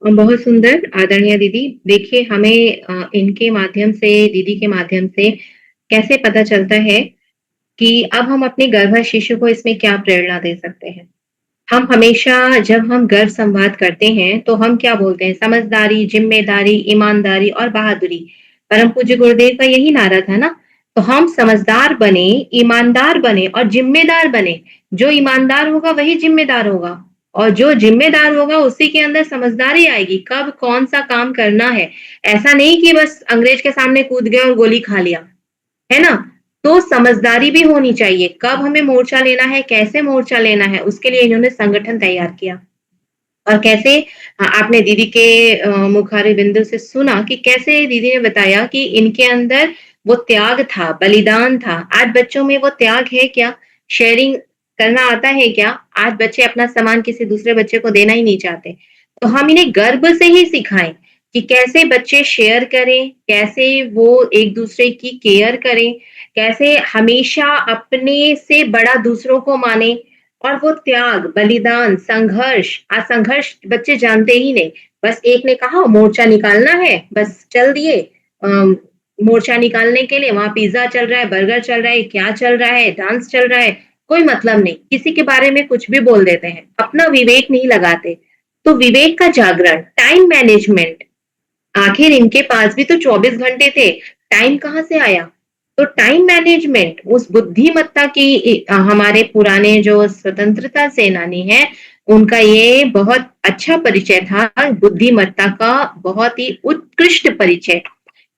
बहुत सुंदर आदरणीय दीदी। देखिए, हमें इनके माध्यम से, दीदी के माध्यम से कैसे पता चलता है कि अब हम अपने गर्भ शिशु को इसमें क्या प्रेरणा दे सकते हैं। हम हमेशा जब हम गर्भ संवाद करते हैं तो हम क्या बोलते हैं? समझदारी, जिम्मेदारी, ईमानदारी और बहादुरी। परम पूज्य गुरुदेव का यही नारा था ना। तो हम समझदार बने, ईमानदार बने और जिम्मेदार बने। जो ईमानदार होगा वही जिम्मेदार होगा, और जो जिम्मेदार होगा उसी के अंदर समझदारी आएगी, कब कौन सा काम करना है। ऐसा नहीं कि बस अंग्रेज के सामने कूद गए और गोली खा लिया, है ना? तो समझदारी भी होनी चाहिए, कब हमें मोर्चा लेना है, कैसे मोर्चा लेना है, उसके लिए इन्होंने संगठन तैयार किया। और कैसे आपने दीदी के मुखारे बिंदु से सुना कि कैसे दीदी ने बताया कि इनके अंदर वो त्याग था, बलिदान था। आज बच्चों में वो त्याग है क्या? शेयरिंग करना आता है क्या? आज बच्चे अपना सामान किसी दूसरे बच्चे को देना ही नहीं चाहते। तो हम इन्हें गर्व से ही सिखाएं कि कैसे बच्चे शेयर करें, कैसे वो एक दूसरे की केयर करें, कैसे हमेशा अपने से बड़ा दूसरों को माने। और वो त्याग, बलिदान, संघर्ष, आज संघर्ष बच्चे जानते ही नहीं। बस एक ने कहा मोर्चा निकालना है, बस चल दिए मोर्चा निकालने के लिए। वहां पिज्जा चल रहा है, बर्गर चल रहा है, क्या चल रहा है, डांस चल रहा है, कोई मतलब नहीं। किसी के बारे में कुछ भी बोल देते हैं, अपना विवेक नहीं लगाते। तो विवेक का जागरण, टाइम मैनेजमेंट, आखिर इनके पास भी तो 24 घंटे थे, टाइम कहाँ से आया? तो टाइम मैनेजमेंट, उस बुद्धिमत्ता की हमारे पुराने जो स्वतंत्रता सेनानी हैं, उनका ये बहुत अच्छा परिचय था। बुद्धिमत्ता का बहुत ही उत्कृष्ट परिचय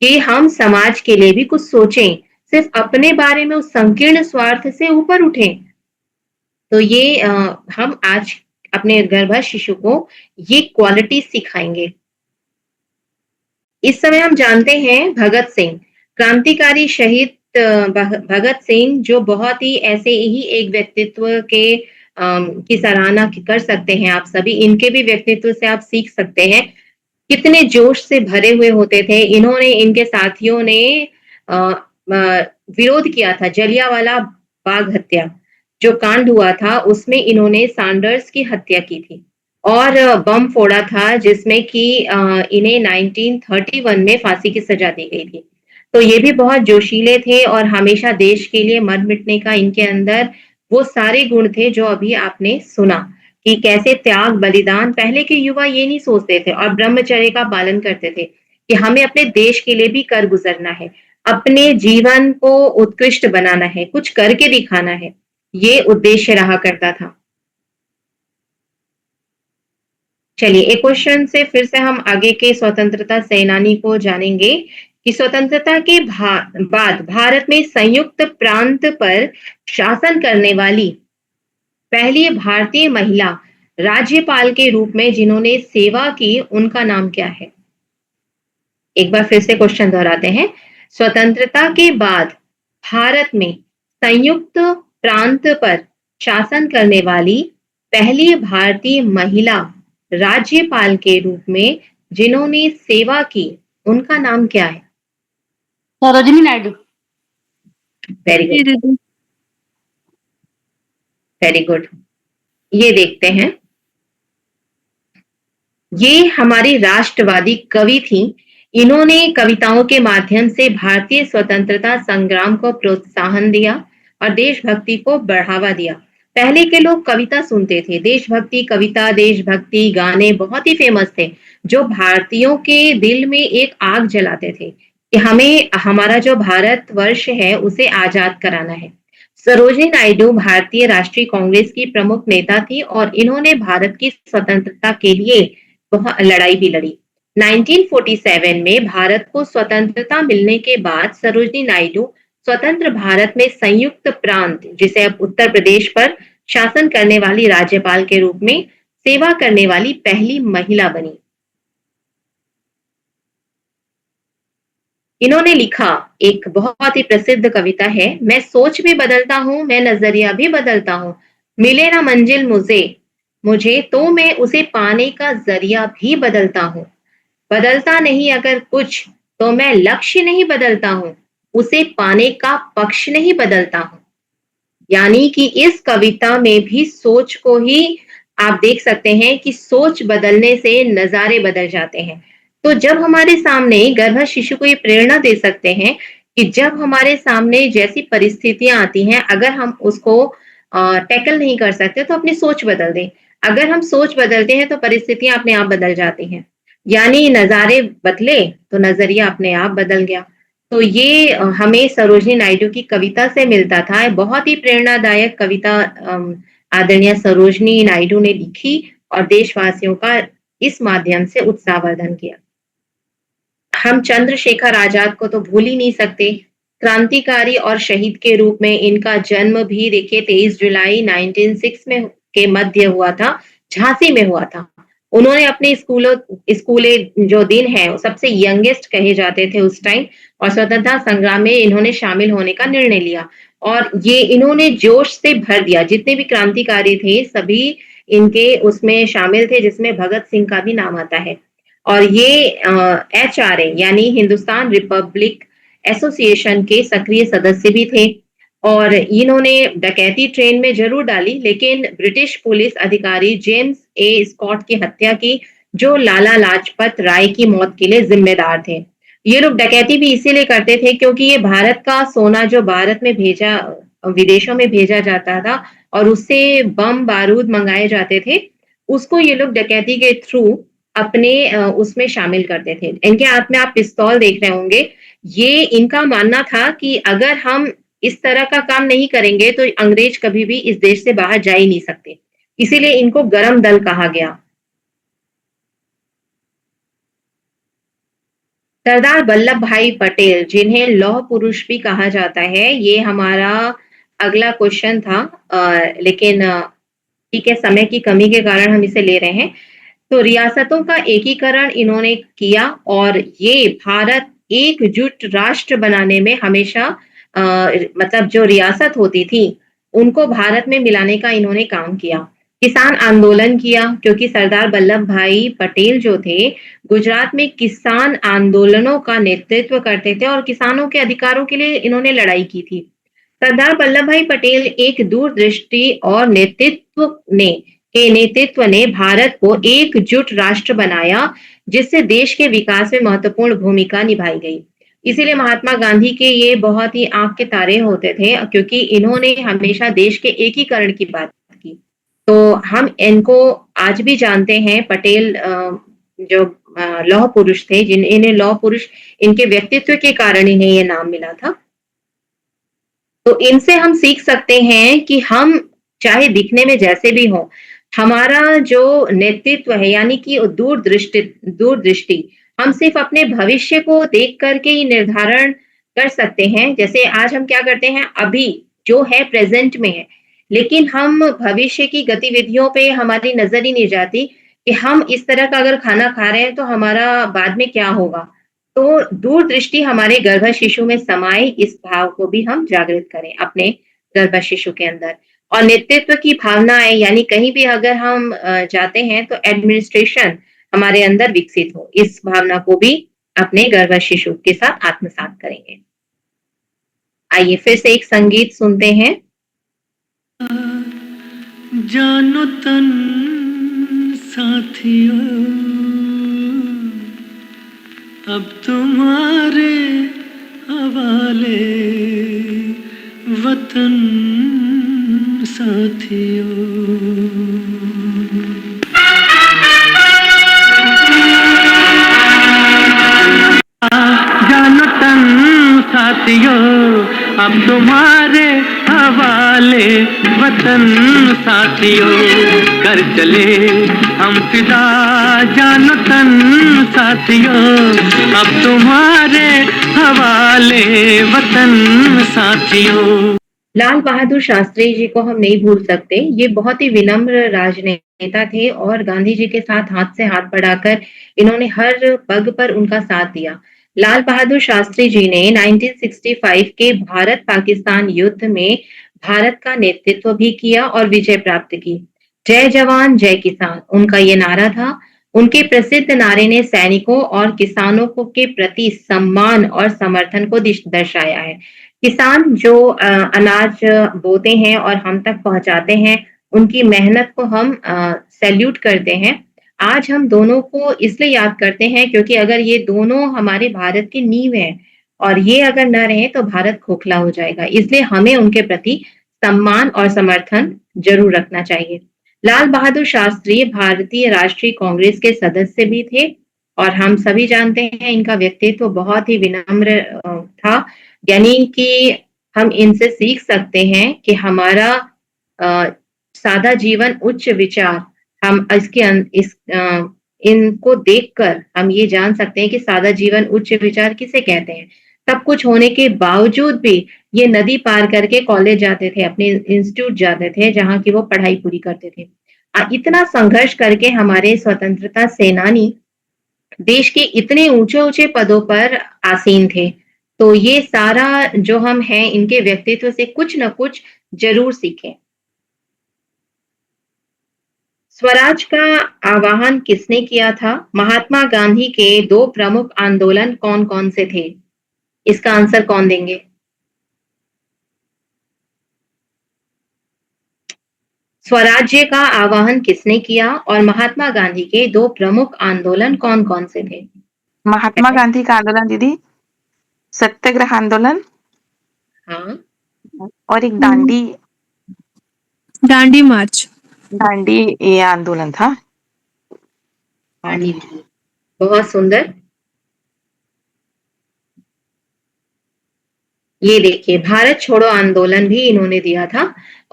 कि हम समाज के लिए भी कुछ सोचें, सिर्फ अपने बारे में उस संकीर्ण स्वार्थ से ऊपर उठें। तो ये हम आज अपने गर्भ शिशु को ये क्वालिटी सिखाएंगे। इस समय हम जानते हैं भगत सिंह, क्रांतिकारी शहीद भगत सिंह, जो बहुत ही ऐसे ही एक व्यक्तित्व के की सराहना कर सकते हैं आप सभी। इनके भी व्यक्तित्व से आप सीख सकते हैं, कितने जोश से भरे हुए होते थे। इन्होंने, इनके साथियों ने विरोध किया था जलियांवाला बाग हत्या, जो कांड हुआ था उसमें इन्होंने सैंडर्स की हत्या की थी और बम फोड़ा था, जिसमें कि इन्हें 1931 में फांसी की सजा दी गई थी। तो ये भी बहुत जोशीले थे और हमेशा देश के लिए मर मिटने का इनके अंदर वो सारे गुण थे जो अभी आपने सुना कि कैसे त्याग, बलिदान। पहले के युवा ये नहीं सोचते थे और ब्रह्मचर्य का पालन करते थे कि हमें अपने देश के लिए भी कर गुजरना है, अपने जीवन को उत्कृष्ट बनाना है, कुछ करके दिखाना है। ये उद्देश्य रहा करता था। चलिए, एक क्वेश्चन से फिर से हम आगे के स्वतंत्रता सेनानी को जानेंगे कि स्वतंत्रता के बाद भारत में संयुक्त प्रांत पर शासन करने वाली पहली भारतीय महिला राज्यपाल के रूप में जिन्होंने सेवा की, उनका नाम क्या है? एक बार फिर से क्वेश्चन दोहराते हैं। स्वतंत्रता के बाद भारत में संयुक्त प्रांत पर शासन करने वाली पहली भारतीय महिला राज्यपाल के रूप में जिन्होंने सेवा की, उनका नाम क्या है? सरोजिनी नायडू। वेरी जी गुड, दीदी। Very good. ये देखते हैं, ये हमारी राष्ट्रवादी कवि थी। इन्होंने कविताओं के माध्यम से भारतीय स्वतंत्रता संग्राम को प्रोत्साहन दिया और देशभक्ति को बढ़ावा दिया। पहले के लोग कविता सुनते थे, देशभक्ति कविता, देशभक्ति गाने बहुत ही फेमस थे, जो भारतीयों के दिल में एक आग जलाते थे कि हमें हमारा जो भारत वर्ष है उसे आजाद कराना है। सरोजिनी नायडू भारतीय राष्ट्रीय कांग्रेस की प्रमुख नेता थी और इन्होंने भारत की स्वतंत्रता के लिए बहुत लड़ाई भी लड़ी। 1947 में भारत को स्वतंत्रता मिलने के बाद सरोजिनी नायडू स्वतंत्र भारत में संयुक्त प्रांत, जिसे अब उत्तर प्रदेश पर शासन करने वाली राज्यपाल के रूप में सेवा करने वाली पहली महिला बनी। इन्होंने लिखा, एक बहुत ही प्रसिद्ध कविता है, मैं सोच भी बदलता हूँ, मैं नजरिया भी बदलता हूँ, मिले ना मंजिल मुझे तो मैं उसे पाने का जरिया भी बदलता हूँ। बदलता नहीं अगर कुछ तो मैं लक्ष्य नहीं बदलता हूँ, उसे पाने का पक्ष नहीं बदलता हूँ। यानी कि इस कविता में भी सोच को ही आप देख सकते हैं कि सोच बदलने से नजारे बदल जाते हैं। तो जब हमारे सामने गर्भ शिशु को ये प्रेरणा दे सकते हैं कि जब हमारे सामने जैसी परिस्थितियां आती हैं, अगर हम उसको टैकल नहीं कर सकते तो अपनी सोच बदल दें। अगर हम सोच बदलते हैं तो परिस्थितियां अपने आप बदल जाती हैं। यानी नजारे बदले तो नजरिया अपने आप बदल गया। तो ये हमें सरोजिनी नायडू की कविता से मिलता था। बहुत ही प्रेरणादायक कविता आदरणीय सरोजिनी नायडू ने लिखी और देशवासियों का इस माध्यम से उत्साहवर्धन किया। हम चंद्रशेखर आजाद को तो भूल ही नहीं सकते। क्रांतिकारी और शहीद के रूप में इनका जन्म भी देखिए 23 जुलाई 1906 में के मध्य हुआ था, झांसी में हुआ था। उन्होंने अपने स्कूले जो दिन है सबसे यंगेस्ट कहे जाते थे उस टाइम, और स्वतंत्रता संग्राम में इन्होंने शामिल होने का निर्णय लिया और ये इन्होंने जोश से भर दिया। जितने भी क्रांतिकारी थे सभी इनके उसमें शामिल थे, जिसमें भगत सिंह का भी नाम आता है। और ये HRA यानी हिंदुस्तान रिपब्लिक एसोसिएशन के सक्रिय सदस्य भी थे और इन्होंने डकैती ट्रेन में जरूर डाली, लेकिन ब्रिटिश पुलिस अधिकारी जेम्स ए स्कॉट की हत्या की, जो लाला लाजपत राय की मौत के लिए जिम्मेदार थे। ये लोग डकैती भी इसीलिए करते थे क्योंकि ये भारत का सोना जो भारत में विदेशों में भेजा जाता था और उससे बम बारूद मंगाए जाते थे, उसको ये लोग डकैती के थ्रू अपने उसमें शामिल करते थे। इनके हाथ में आप पिस्तौल देख रहे होंगे। ये इनका मानना था कि अगर हम इस तरह का काम नहीं करेंगे तो अंग्रेज कभी भी इस देश से बाहर जा ही नहीं सकते। इसीलिए इनको गरम दल कहा गया। सरदार वल्लभ भाई पटेल, जिन्हें लौह पुरुष भी कहा जाता है, ये हमारा अगला क्वेश्चन था, लेकिन ठीक है, समय की कमी के कारण हम इसे ले रहे हैं। तो रियासतों का एकीकरण इन्होंने किया और ये भारत एकजुट राष्ट्र बनाने में हमेशा मतलब जो रियासत होती थी उनको भारत में मिलाने का इन्होंने काम किया। किसान आंदोलन किया क्योंकि सरदार वल्लभ भाई पटेल जो थे गुजरात में किसान आंदोलनों का नेतृत्व करते थे और किसानों के अधिकारों के लिए इन्होंने लड़ाई की थी। सरदार वल्लभ भाई पटेल एक दूरदृष्टि और नेतृत्व ने भारत को एकजुट राष्ट्र बनाया, जिससे देश के विकास में महत्वपूर्ण भूमिका निभाई गई। इसीलिए महात्मा गांधी के ये बहुत ही आंख के तारे होते थे क्योंकि इन्होंने हमेशा देश के एकीकरण की बात की। तो हम इनको आज भी जानते हैं, पटेल जो लौह पुरुष थे, इन्हें लौह पुरुष इनके व्यक्तित्व के कारण इन्हें ये नाम मिला था। तो इनसे हम सीख सकते हैं कि हम चाहे दिखने में जैसे भी हों, हमारा जो नेतृत्व है यानी कि दूरदृष्टि हम सिर्फ अपने भविष्य को देख करके ही निर्धारण कर सकते हैं। जैसे आज हम क्या करते हैं, अभी जो है प्रेजेंट में है, लेकिन हम भविष्य की गतिविधियों पे हमारी नजर ही नहीं जाती कि हम इस तरह का अगर खाना खा रहे हैं तो हमारा बाद में क्या होगा। तो दूरदृष्टि हमारे गर्भ शिशु में समाये, इस भाव को भी हम जागृत करें अपने गर्भ शिशु के अंदर। और नेतृत्व की भावना है, यानी कहीं भी अगर हम जाते हैं तो एडमिनिस्ट्रेशन हमारे अंदर विकसित हो, इस भावना को भी अपने गर्भ शिशु के साथ आत्मसात करेंगे। आइए फिर से एक संगीत सुनते हैं। जानो तन साथियों, अब तुम्हारे हवाले वतन साथियों। जानो तन साथियों, अब तुम्हारे हवाले वतन साथियों। कर चले हम फिदा जानो तन साथियों, अब तुम्हारे हवाले वतन साथियों। लाल बहादुर शास्त्री जी को हम नहीं भूल सकते। ये बहुत ही विनम्र राजनेता थे और गांधी जी के साथ हाथ से हाथ बढ़ाकर इन्होंने हर पग पर उनका साथ दिया। लाल बहादुर शास्त्री जी ने 1965 के भारत पाकिस्तान युद्ध में भारत का नेतृत्व भी किया और विजय प्राप्त की। जय जवान जय किसान उनका ये नारा था। उनके प्रसिद्ध नारे ने सैनिकों और किसानों को के प्रति सम्मान और समर्थन को दर्शाया है। किसान जो अनाज बोते हैं और हम तक पहुंचाते हैं, उनकी मेहनत को हम सैल्यूट करते हैं। आज हम दोनों को इसलिए याद करते हैं क्योंकि अगर ये दोनों हमारे भारत की नींव हैं और ये अगर न रहे तो भारत खोखला हो जाएगा। इसलिए हमें उनके प्रति सम्मान और समर्थन जरूर रखना चाहिए। लाल बहादुर शास्त्री भारतीय राष्ट्रीय कांग्रेस के सदस्य भी थे और हम सभी जानते हैं इनका व्यक्तित्व बहुत ही विनम्र था, यानी कि हम इनसे सीख सकते हैं कि हमारा सादा जीवन उच्च विचार, हम इनको देखकर हम ये जान सकते हैं कि सादा जीवन उच्च विचार किसे कहते हैं। सब कुछ होने के बावजूद भी ये नदी पार करके कॉलेज जाते थे, अपने इंस्टीट्यूट जाते थे जहां की वो पढ़ाई पूरी करते थे। इतना संघर्ष करके हमारे स्वतंत्रता सेनानी देश के इतने ऊंचे ऊंचे पदों पर आसीन थे। तो ये सारा जो हम हैं इनके व्यक्तित्व से कुछ न कुछ जरूर सीखें। स्वराज का आह्वान किसने किया था? महात्मा गांधी के 2 प्रमुख आंदोलन कौन कौन से थे? इसका आंसर कौन देंगे? स्वराज्य का आह्वान किसने किया और महात्मा गांधी के 2 प्रमुख आंदोलन कौन कौन से थे? महात्मा गांधी का आंदोलन दीदी, सत्याग्रह आंदोलन। हाँ, और एक दांडी मार्च। दांडी ये आंदोलन था। बहुत सुंदर। ये देखिए, भारत छोड़ो आंदोलन भी इन्होंने दिया था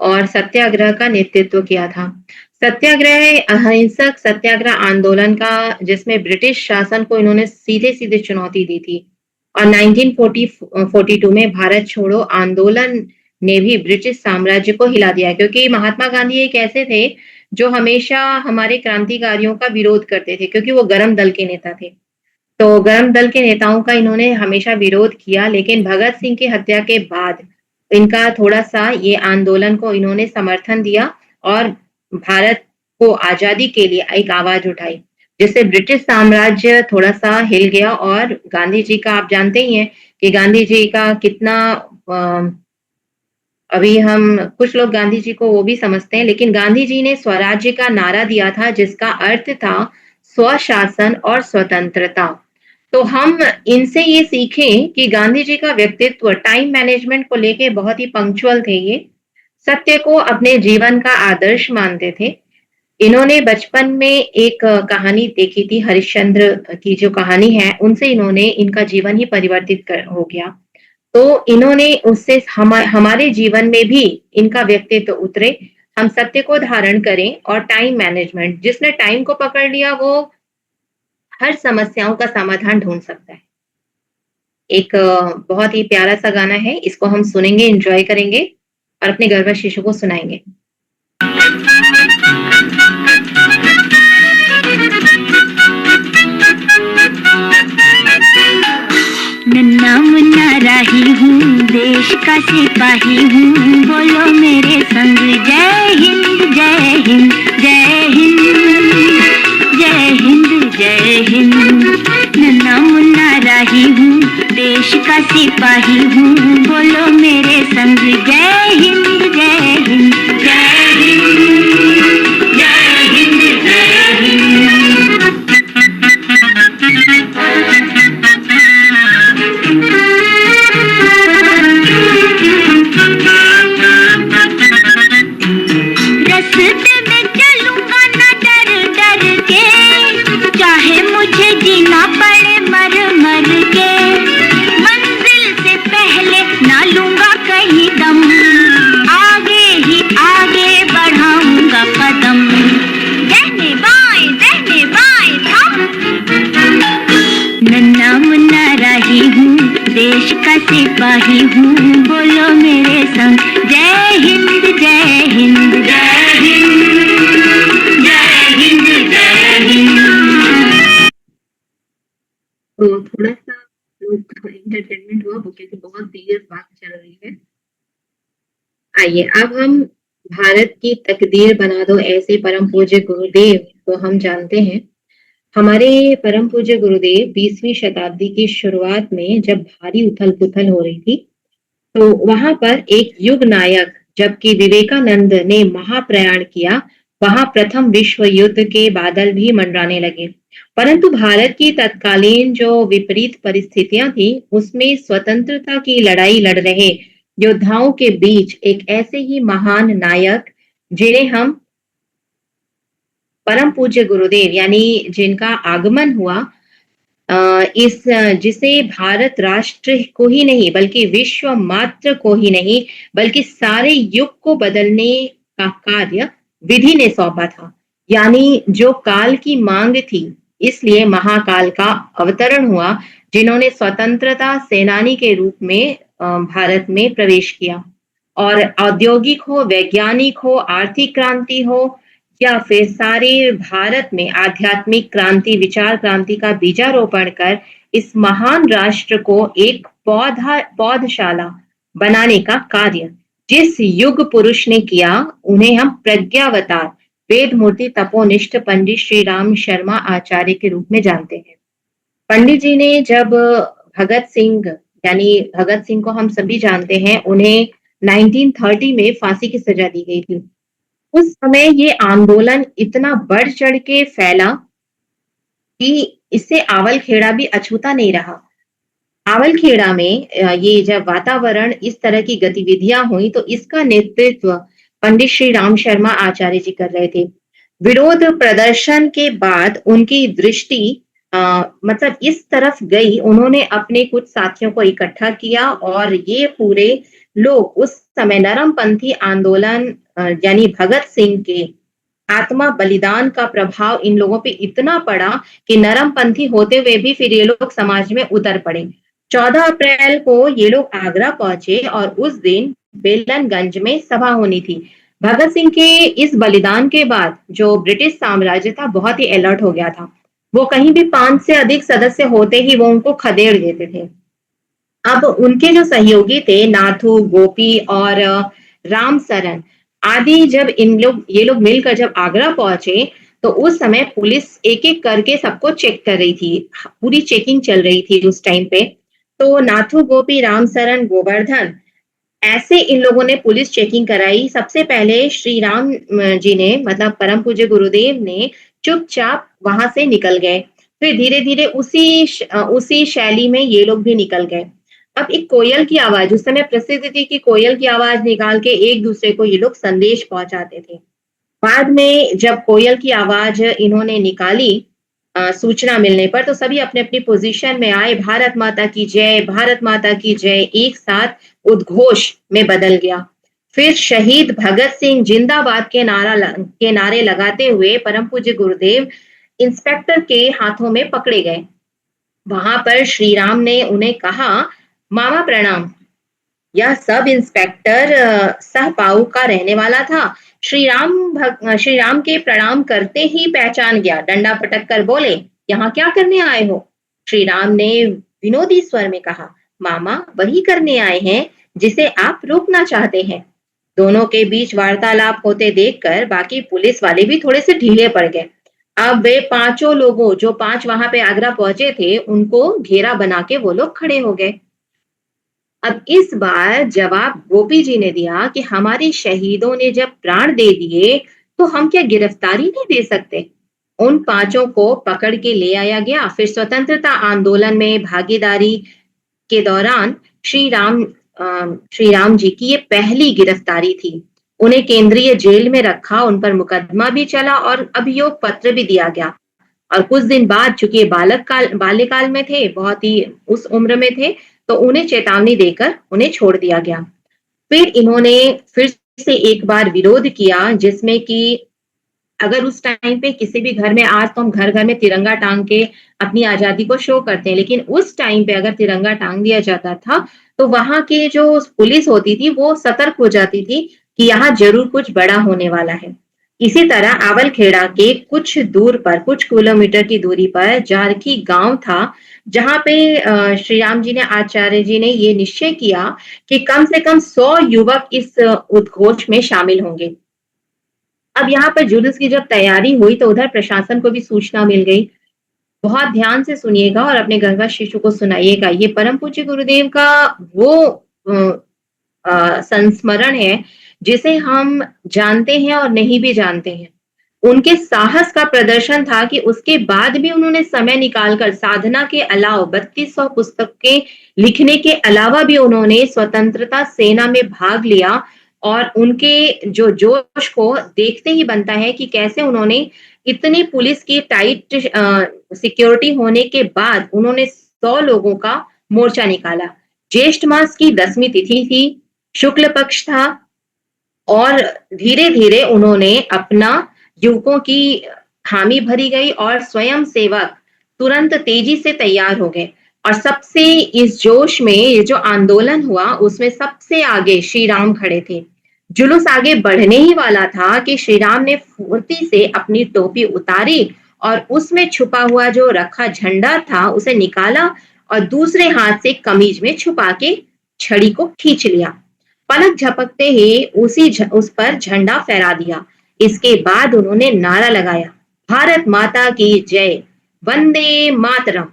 और सत्याग्रह का नेतृत्व किया था। सत्याग्रह अहिंसक सत्याग्रह आंदोलन का, जिसमें ब्रिटिश शासन को इन्होंने सीधे सीधे चुनौती दी थी। और 1942 में भारत छोड़ो आंदोलन ने भी ब्रिटिश साम्राज्य को हिला दिया, क्योंकि महात्मा गांधी एक ऐसे थे जो हमेशा हमारे क्रांतिकारियों का विरोध करते थे, क्योंकि वो गरम दल के नेता थे। तो गरम दल के नेताओं का इन्होंने हमेशा विरोध किया, लेकिन भगत सिंह की हत्या के बाद इनका थोड़ा सा ये आंदोलन को इन्होंने समर्थन दिया और भारत को आजादी के लिए एक आवाज उठाई, जिससे ब्रिटिश साम्राज्य थोड़ा सा हिल गया। और गांधी जी का आप जानते ही हैं कि गांधी जी का कितना अभी हम कुछ लोग गांधी जी को वो भी समझते हैं, लेकिन गांधी जी ने स्वराज्य का नारा दिया था, जिसका अर्थ था स्वशासन और स्वतंत्रता। तो हम इनसे ये सीखें कि गांधी जी का व्यक्तित्व टाइम मैनेजमेंट को लेके बहुत ही पंक्चुअल थे। ये सत्य को अपने जीवन का आदर्श मानते थे। इन्होंने बचपन में एक कहानी देखी थी, हरिश्चंद्र की जो कहानी है, उनसे इन्होंने इनका जीवन ही परिवर्तित हो गया। तो इन्होंने उससे हमारे जीवन में भी इनका व्यक्तित्व उतरे। हम सत्य को धारण करें और टाइम मैनेजमेंट, जिसने टाइम को पकड़ लिया वो हर समस्याओं का समाधान ढूंढ सकता है। एक बहुत ही प्यारा सा गाना है, इसको हम सुनेंगे, एंजॉय करेंगे और अपने गर्भ शिशु को सुनाएंगे। नन्ना मुन्ना राही हूँ, देश का सिपाही हूँ, बोलो मेरे संग जय हिंद जय हिंद जय हिंद जय हिंद जय हिंद। नन्ना मुन्ना राही हूँ, देश का सिपाही हूँ, बोलो मेरे संग जय हिंद जय हिंद जय हिंद जय हिंद जय हिंद। रास्ते में चलूंगा ना डर डर के, चाहे मुझे जीना पड़े मर मर के, मंजिल से पहले ना लूंगा कहीं दम, आगे ही आगे बढ़ाऊंगा कदम, दहने बाएं थम। नन्ना मुन्ना राही हूँ, देश का सिपाही हूँ, बोलो मेरे संग जय हिंद जय हिंद जय हिंद जय हिंद जय हिंद। तो थोड़ा सा एंटरटेनमेंट हुआ वो, क्योंकि बहुत सीरियस बात चल रही है। आइए अब हम भारत की तकदीर बना दो ऐसे परम पूज्य गुरुदेव को हम जानते हैं। हमारे परम पूज्य गुरुदेव 20वीं शताब्दी की शुरुआत में जब भारी उथल पुथल हो रही थी, तो वहां पर एक युग नायक, जबकि विवेकानंद ने महाप्रयाण किया, वहां प्रथम विश्व युद्ध के बादल भी मंडराने लगे। परंतु भारत की तत्कालीन जो विपरीत परिस्थितियां थी, उसमें स्वतंत्रता की लड़ाई लड़ रहे योद्धाओं के बीच एक ऐसे ही महान नायक, जिन्हें हम परम पूज्य गुरुदेव यानी जिनका आगमन हुआ इस जिसे भारत राष्ट्र को ही नहीं बल्कि विश्व मात्र को ही नहीं बल्कि सारे युग को बदलने का कार्य विधि ने सौंपा था। यानी जो काल की मांग थी, इसलिए महाकाल का अवतरण हुआ, जिन्होंने स्वतंत्रता सेनानी के रूप में भारत में प्रवेश किया। और औद्योगिक हो, वैज्ञानिक हो, आर्थिक क्रांति हो, या फिर सारे भारत में आध्यात्मिक क्रांति, विचार क्रांति का बीजारोपण कर इस महान राष्ट्र को एक पौधशाला बनाने का कार्य जिस युग पुरुष ने किया, उन्हें हम प्रज्ञावतार वेद मूर्ति तपोनिष्ठ पंडित श्री राम शर्मा आचार्य के रूप में जानते हैं। पंडित जी ने जब भगत सिंह, यानी भगत सिंह को हम सभी जानते हैं, उन्हें 1930 में फांसी की सजा दी गई थी। उस समय ये आंदोलन इतना बढ़ चढ़ के फैला कि इससे आवलखेड़ा भी अछूता नहीं रहा। आवलखेड़ा में ये जब वातावरण इस तरह की गतिविधियां हुई, तो इसका नेतृत्व पंडित श्री राम शर्मा आचार्य जी कर रहे थे। विरोध प्रदर्शन के बाद उनकी दृष्टि मतलब इस तरफ गई, उन्होंने अपने कुछ साथियों को इकट्ठा किया और ये पूरे लोग उस समय नरमपंथी आंदोलन यानी भगत सिंह के आत्मा बलिदान का प्रभाव इन लोगों पे इतना पड़ा कि नरमपंथी होते हुए भी फिर ये लोग समाज में उतर पड़े। 14 अप्रैल को ये लोग आगरा पहुंचे और उस दिन बेलनगंज में सभा होनी थी। भगत सिंह के इस बलिदान के बाद जो ब्रिटिश साम्राज्य था बहुत ही अलर्ट हो गया था। वो कहीं भी 5 से अधिक सदस्य होते ही वो उनको खदेड़ देते थे। अब उनके जो सहयोगी थे नाथू, गोपी और राम सरन आदि, जब ये लोग मिलकर जब आगरा पहुंचे, तो उस समय पुलिस एक एक करके सबको चेक कर रही थी, पूरी चेकिंग चल रही थी उस टाइम पे। तो नाथू, गोपी, राम सरन, गोवर्धन, ऐसे इन लोगों ने पुलिस चेकिंग कराई। सबसे पहले श्री राम जी ने, मतलब परम पूज्य गुरुदेव ने चुपचाप वहां से निकल गए। फिर धीरे धीरे उसी शैली में ये लोग भी निकल गए। अब एक कोयल की आवाज, उस समय प्रसिद्ध थी कि कोयल की आवाज निकाल के एक दूसरे को ये लोग संदेश पहुंचाते थे। बाद में जब कोयल की आवाज इन्होंने निकाली सूचना मिलने पर, तो सभी अपने अपनी पोजीशन में आए, भारत माता की जय, भारत माता की जय एक साथ उद्घोष में बदल गया। फिर शहीद भगत सिंह जिंदाबाद के नारे लगाते हुए परम पूज्य गुरुदेव इंस्पेक्टर के हाथों में पकड़े गए। वहां पर श्री राम ने उन्हें कहा, मामा प्रणाम। यह सब इंस्पेक्टर सहपाऊ का रहने वाला था। श्री राम के प्रणाम करते ही पहचान गया, डंडा पटक कर बोले, यहाँ क्या करने आए हो? श्री राम ने विनोदी स्वर में कहा, मामा वही करने आए हैं जिसे आप रोकना चाहते हैं। दोनों के बीच वार्तालाप होते देखकर बाकी पुलिस वाले भी थोड़े से ढीले पड़ गए। अब वे 5 लोगों, जो 5 वहां पे आगरा पहुंचे थे, उनको घेरा बना के वो लोग खड़े हो गए। अब इस बार जवाब गोपी जी ने दिया कि हमारे शहीदों ने जब प्राण दे दिए तो हम क्या गिरफ्तारी नहीं दे सकते। उन 5 को पकड़ के ले आया गया। फिर स्वतंत्रता आंदोलन में भागीदारी के दौरान श्री राम जी की ये पहली गिरफ्तारी थी। उन्हें केंद्रीय जेल में रखा, उन पर मुकदमा भी चला और अभियोग पत्र भी दिया गया। और कुछ दिन बाद, चूंकि बाल्यकाल में थे, बहुत ही उस उम्र में थे, तो उन्हें चेतावनी देकर उन्हें छोड़ दिया गया। फिर इन्होंने फिर से एक बार विरोध किया, जिसमें कि अगर उस टाइम पे किसी भी घर में, आज तो हम घर घर में तिरंगा टांग के अपनी आजादी को शो करते हैं, लेकिन उस टाइम पे अगर तिरंगा टांग दिया जाता था तो वहां की जो पुलिस होती थी वो सतर्क हो जाती थी कि यहाँ जरूर कुछ बड़ा होने वाला है। इसी तरह आवलखेड़ा के कुछ दूर पर, कुछ किलोमीटर की दूरी पर जारकी गांव था, जहां पे श्री राम जी ने, आचार्य जी ने ये निश्चय किया कि कम से कम 100 युवक इस उद्घोष में शामिल होंगे। अब यहाँ पर जुलूस की जब तैयारी हुई तो उधर प्रशासन को भी सूचना मिल गई। बहुत ध्यान से सुनिएगा और अपने गंगा शिशु को सुनाइएगा। ये परम पूज्य गुरुदेव का वो संस्मरण है जिसे हम जानते हैं और नहीं भी जानते हैं। उनके साहस का प्रदर्शन था कि उसके बाद भी उन्होंने समय निकालकर साधना के अलावा 3200 पुस्तकें लिखने के अलावा भी उन्होंने स्वतंत्रता सेना में भाग लिया। और उनके जो जोश को देखते ही बनता है कि कैसे उन्होंने इतनी पुलिस की टाइट सिक्योरिटी होने के बाद उन्होंने 100 लोगों का मोर्चा निकाला। ज्येष्ठ मास की 10वीं तिथि थी, शुक्ल पक्ष था और धीरे धीरे उन्होंने अपना युवकों की हामी भरी गई और स्वयं सेवक तुरंत तेजी से तैयार हो गए। और सबसे इस जोश में ये जो आंदोलन हुआ उसमें सबसे आगे श्री राम खड़े थे। जुलूस आगे बढ़ने ही वाला था कि श्री राम ने फुर्ती से अपनी टोपी उतारी और उसमें छुपा हुआ जो रखा झंडा था उसे निकाला और दूसरे हाथ से कमीज में छुपा के छड़ी को खींच लिया। पलक झपकते ही उस पर झंडा फहरा दिया। इसके बाद उन्होंने नारा लगाया, भारत माता की जय, वंदे मातरम।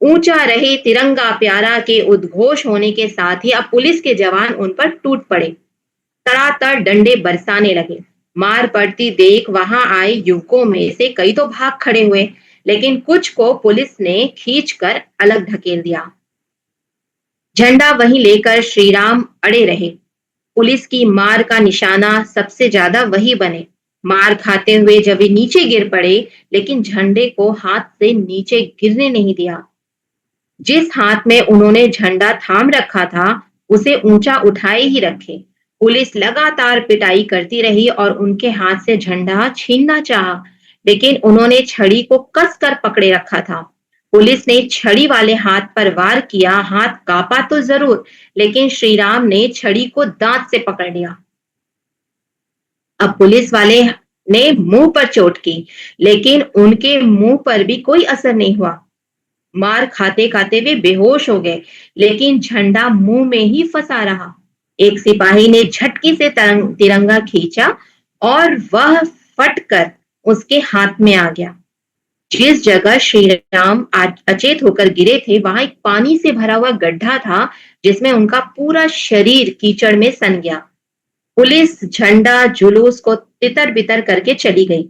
ऊंचा रहे तिरंगा प्यारा के उद्घोष होने के साथ ही अब पुलिस के जवान उन पर टूट पड़े, तड़ातड़ डंडे बरसाने लगे। मार पड़ती देख वहां आए युवकों में से कई तो भाग खड़े हुए, लेकिन कुछ को पुलिस ने खींचकर अलग ढकेल दिया। झंडा वहीं लेकर श्री राम अड़े रहे। पुलिस की मार का निशाना सबसे ज्यादा वही बने। मार खाते हुए जब वे नीचे गिर पड़े, लेकिन झंडे को हाथ से नीचे गिरने नहीं दिया। जिस हाथ में उन्होंने झंडा थाम रखा था उसे ऊंचा उठाए ही रखे। पुलिस लगातार पिटाई करती रही और उनके हाथ से झंडा छीनना चाहा, लेकिन उन्होंने छड़ी को कसकर पकड़े रखा था। पुलिस ने छड़ी वाले हाथ पर वार किया। हाथ कांपा तो जरूर, लेकिन श्री राम ने छड़ी को दांत से पकड़ लिया। अब पुलिस वाले ने मुंह पर चोट की, लेकिन उनके मुंह पर भी कोई असर नहीं हुआ। मार खाते खाते वे बेहोश हो गए, लेकिन झंडा मुंह में ही फंसा रहा। एक सिपाही ने झटकी से तिरंगा खींचा और वह फटकर उसके हाथ में आ गया। जिस जगह श्री राम अचेत होकर गिरे थे वहां एक पानी से भरा हुआ गड्ढा था, जिसमें उनका पूरा शरीर कीचड़ में सन गया। पुलिस झंडा जुलूस को तितर बितर करके चली गई।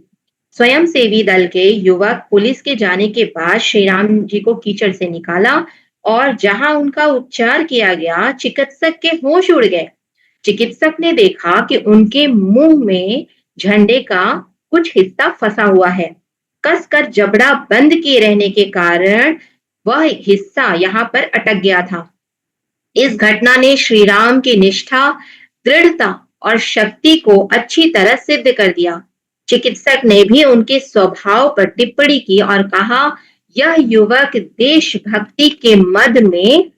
स्वयंसेवी दल के युवक पुलिस के जाने के बाद श्री राम जी को कीचड़ से निकाला और जहां उनका उपचार किया गया, चिकित्सक के होश उड़ गए। चिकित्सक ने देखा कि उनके मुंह में झंडे का कुछ हिस्सा फंसा हुआ है। कसकर जबड़ा बंद किए रहने के कारण वह हिस्सा यहाँ पर अटक गया था। इस घटना ने श्री राम की निष्ठा, दृढ़ता और शक्ति को अच्छी तरह सिद्ध कर दिया। चिकित्सक ने भी उनके स्वभाव पर टिप्पणी की और कहा, यह युवक देशभक्ति के मद में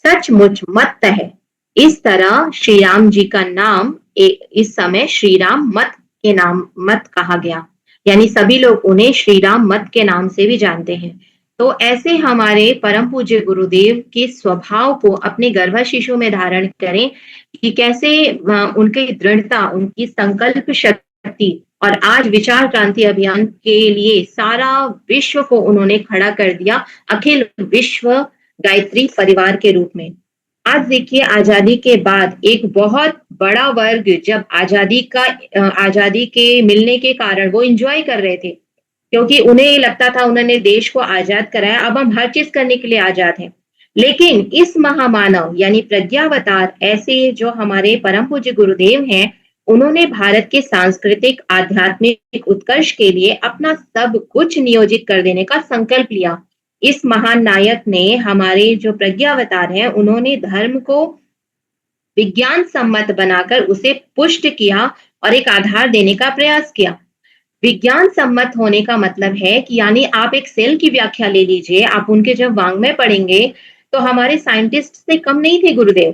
सचमुच मत्त है। इस तरह श्री राम जी का नाम इस समय श्री राम मत के नाम मत कहा गया, यानी सभी लोग उन्हें श्री राम मत के नाम से भी जानते हैं। तो ऐसे हमारे परम पूज्य गुरुदेव के स्वभाव को अपने गर्भ शिशु में धारण करें कि कैसे उनकी दृढ़ता, उनकी संकल्प शक्ति और आज विचार क्रांति अभियान के लिए सारा विश्व को उन्होंने खड़ा कर दिया, अखिल विश्व गायत्री परिवार के रूप में। आज देखिए, आजादी के बाद एक बहुत बड़ा वर्ग जब आजादी के मिलने के कारण वो एंजॉय कर रहे थे, क्योंकि उन्हें लगता था उन्होंने देश को आजाद कराया, अब हम हर चीज करने के लिए आजाद हैं। लेकिन इस महामानव यानी प्रज्ञावतार ऐसे जो हमारे परम पूज्य गुरुदेव हैं, उन्होंने भारत के सांस्कृतिक आध्यात्मिक उत्कर्ष के लिए अपना सब कुछ नियोजित कर देने का संकल्प लिया। इस महान नायक ने, हमारे जो प्रज्ञावतार हैं, उन्होंने धर्म को विज्ञान सम्मत बनाकर उसे पुष्ट किया और एक आधार देने का प्रयास किया। विज्ञान सम्मत होने का मतलब है कि यानी आप एक सेल की व्याख्या ले लीजिए, आप उनके जब वांग्मय पढ़ेंगे तो हमारे साइंटिस्ट से कम नहीं थे गुरुदेव।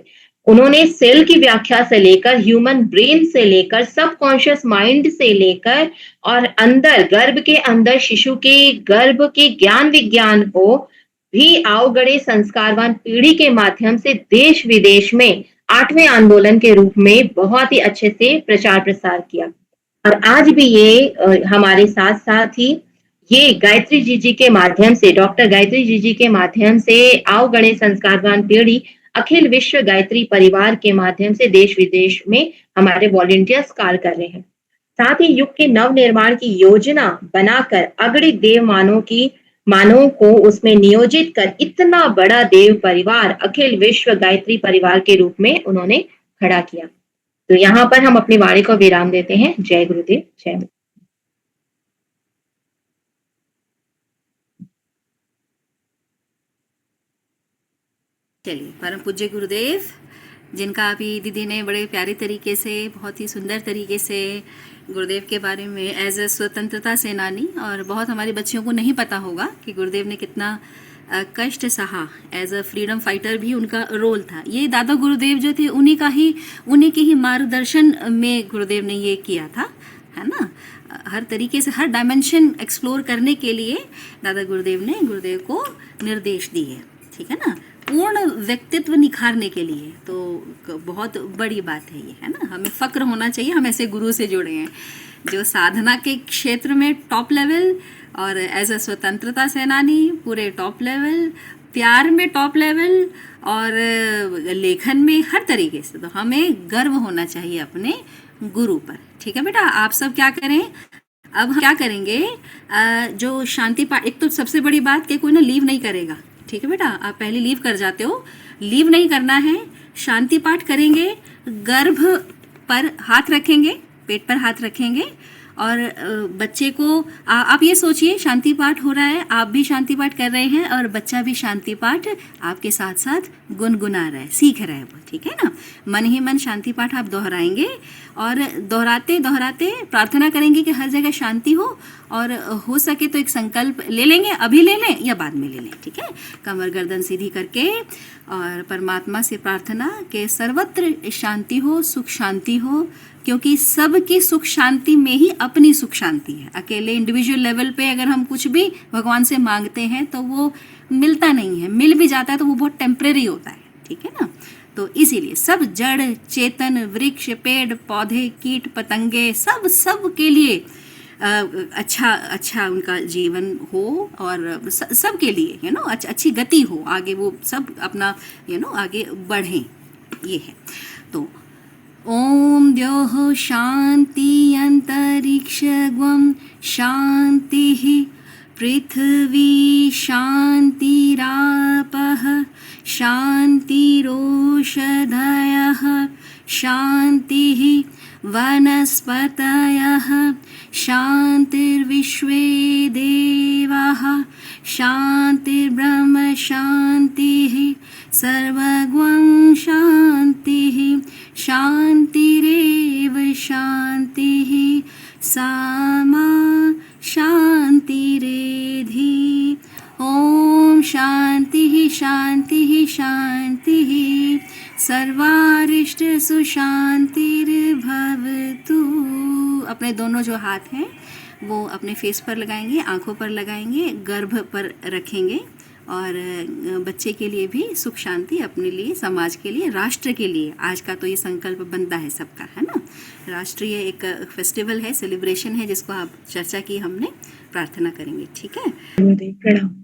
उन्होंने सेल की व्याख्या से लेकर ह्यूमन ब्रेन से लेकर सबकॉन्शियस माइंड से लेकर और अंदर गर्भ के अंदर शिशु के गर्भ के ज्ञान विज्ञान को भी अवगढ़े संस्कारवान पीढ़ी के माध्यम से देश विदेश में 8वें आंदोलन के रूप में बहुत ही अच्छे से प्रचार प्रसार किया। और आज भी ये हमारे साथ साथ ही ये गायत्री जी के माध्यम से, डॉक्टर गायत्री जी के माध्यम से अवगढ़े संस्कारवान पीढ़ी अखिल विश्व गायत्री परिवार के माध्यम से देश विदेश में हमारे वॉलंटियर्स कार्य कर रहे हैं। साथ ही युग के नव निर्माण की योजना बनाकर अगणित देव मानवों को उसमें नियोजित कर इतना बड़ा देव परिवार अखिल विश्व गायत्री परिवार के रूप में उन्होंने खड़ा किया। तो यहाँ पर हम अपनी वाणी को विराम देते हैं। जय गुरुदेव, जय माता। चलिए, परम पूज्य गुरुदेव, जिनका अभी दीदी ने बड़े प्यारे तरीके से, बहुत ही सुंदर तरीके से गुरुदेव के बारे में एज अ स्वतंत्रता सेनानी, और बहुत हमारे बच्चियों को नहीं पता होगा कि गुरुदेव ने कितना कष्ट सहा, एज अ फ्रीडम फाइटर भी उनका रोल था। ये दादा गुरुदेव जो थे उन्हीं के ही मार्गदर्शन में गुरुदेव ने ये किया था, है ना। हर तरीके से हर डायमेंशन एक्सप्लोर करने के लिए दादा गुरुदेव को निर्देश दिए, ठीक है ना, पूर्ण व्यक्तित्व निखारने के लिए। तो बहुत बड़ी बात है ये, है ना। हमें फक्र होना चाहिए, हम ऐसे गुरु से जुड़े हैं जो साधना के क्षेत्र में टॉप लेवल, और एज अ स्वतंत्रता सेनानी पूरे टॉप लेवल, प्यार में टॉप लेवल, और लेखन में हर तरीके से। तो हमें गर्व होना चाहिए अपने गुरु पर, ठीक है बेटा। आप सब क्या करें, अब हम क्या करेंगे, जो शांति पाठ, एक तो सबसे बड़ी बात कि कोई ना लीव नहीं करेगा, ठीक है बेटा। आप पहले लीव कर जाते हो, लीव नहीं करना है। शांति पाठ करेंगे, गर्भ पर हाथ रखेंगे, पेट पर हाथ रखेंगे, और बच्चे को आप ये सोचिए शांति पाठ हो रहा है, आप भी शांति पाठ कर रहे हैं, और बच्चा भी शांति पाठ आपके साथ साथ गुनगुना रहा है, सीख रहा है वो, ठीक है ना। मन ही मन शांति पाठ आप दोहराएंगे, और दोहराते दोहराते प्रार्थना करेंगे कि हर जगह शांति हो, और हो सके तो एक संकल्प ले लेंगे, अभी ले लें या बाद में ले लें, ठीक है। कमर गर्दन सीधी करके और परमात्मा से प्रार्थना कि सर्वत्र शांति हो, सुख शांति हो, क्योंकि सबकी सुख शांति में ही अपनी सुख शांति है। अकेले इंडिविजुअल लेवल पे अगर हम कुछ भी भगवान से मांगते हैं तो वो मिलता नहीं है, मिल भी जाता है तो वो बहुत टेम्परेरी होता है, ठीक है ना। तो इसीलिए सब जड़ चेतन, वृक्ष, पेड़ पौधे, कीट पतंगे, सब के लिए अच्छा उनका जीवन हो, और सब के लिए अच्छी गति हो, आगे वो सब अपना आगे बढ़ें, ये है। तो ओम द्योः शांति अंतरिक्षगं शांतिः पृथ्वी शांतिरापः शांतिरोषधयः शांतिः वनस्पतयः शांतिर्विश्वे देवाः शांतिर्ब्रह्म शांतिः सर्वगं शांतिः शांतिरेव शांतिः सामा शांतिरेधि। ओम शांतिः शांतिः शांतिः सर्वारिष्ट सुशांतिर्भवतु। अपने दोनों जो हाथ हैं वो अपने फेस पर लगाएंगे, आंखों पर लगाएंगे, गर्भ पर रखेंगे, और बच्चे के लिए भी सुख शांति, अपने लिए, समाज के लिए, राष्ट्र के लिए। आज का तो ये संकल्प बनता है सबका, है ना। राष्ट्रीय एक फेस्टिवल है, सेलिब्रेशन है, जिसको आप चर्चा की हमने, प्रार्थना करेंगे, ठीक है। प्रणाम।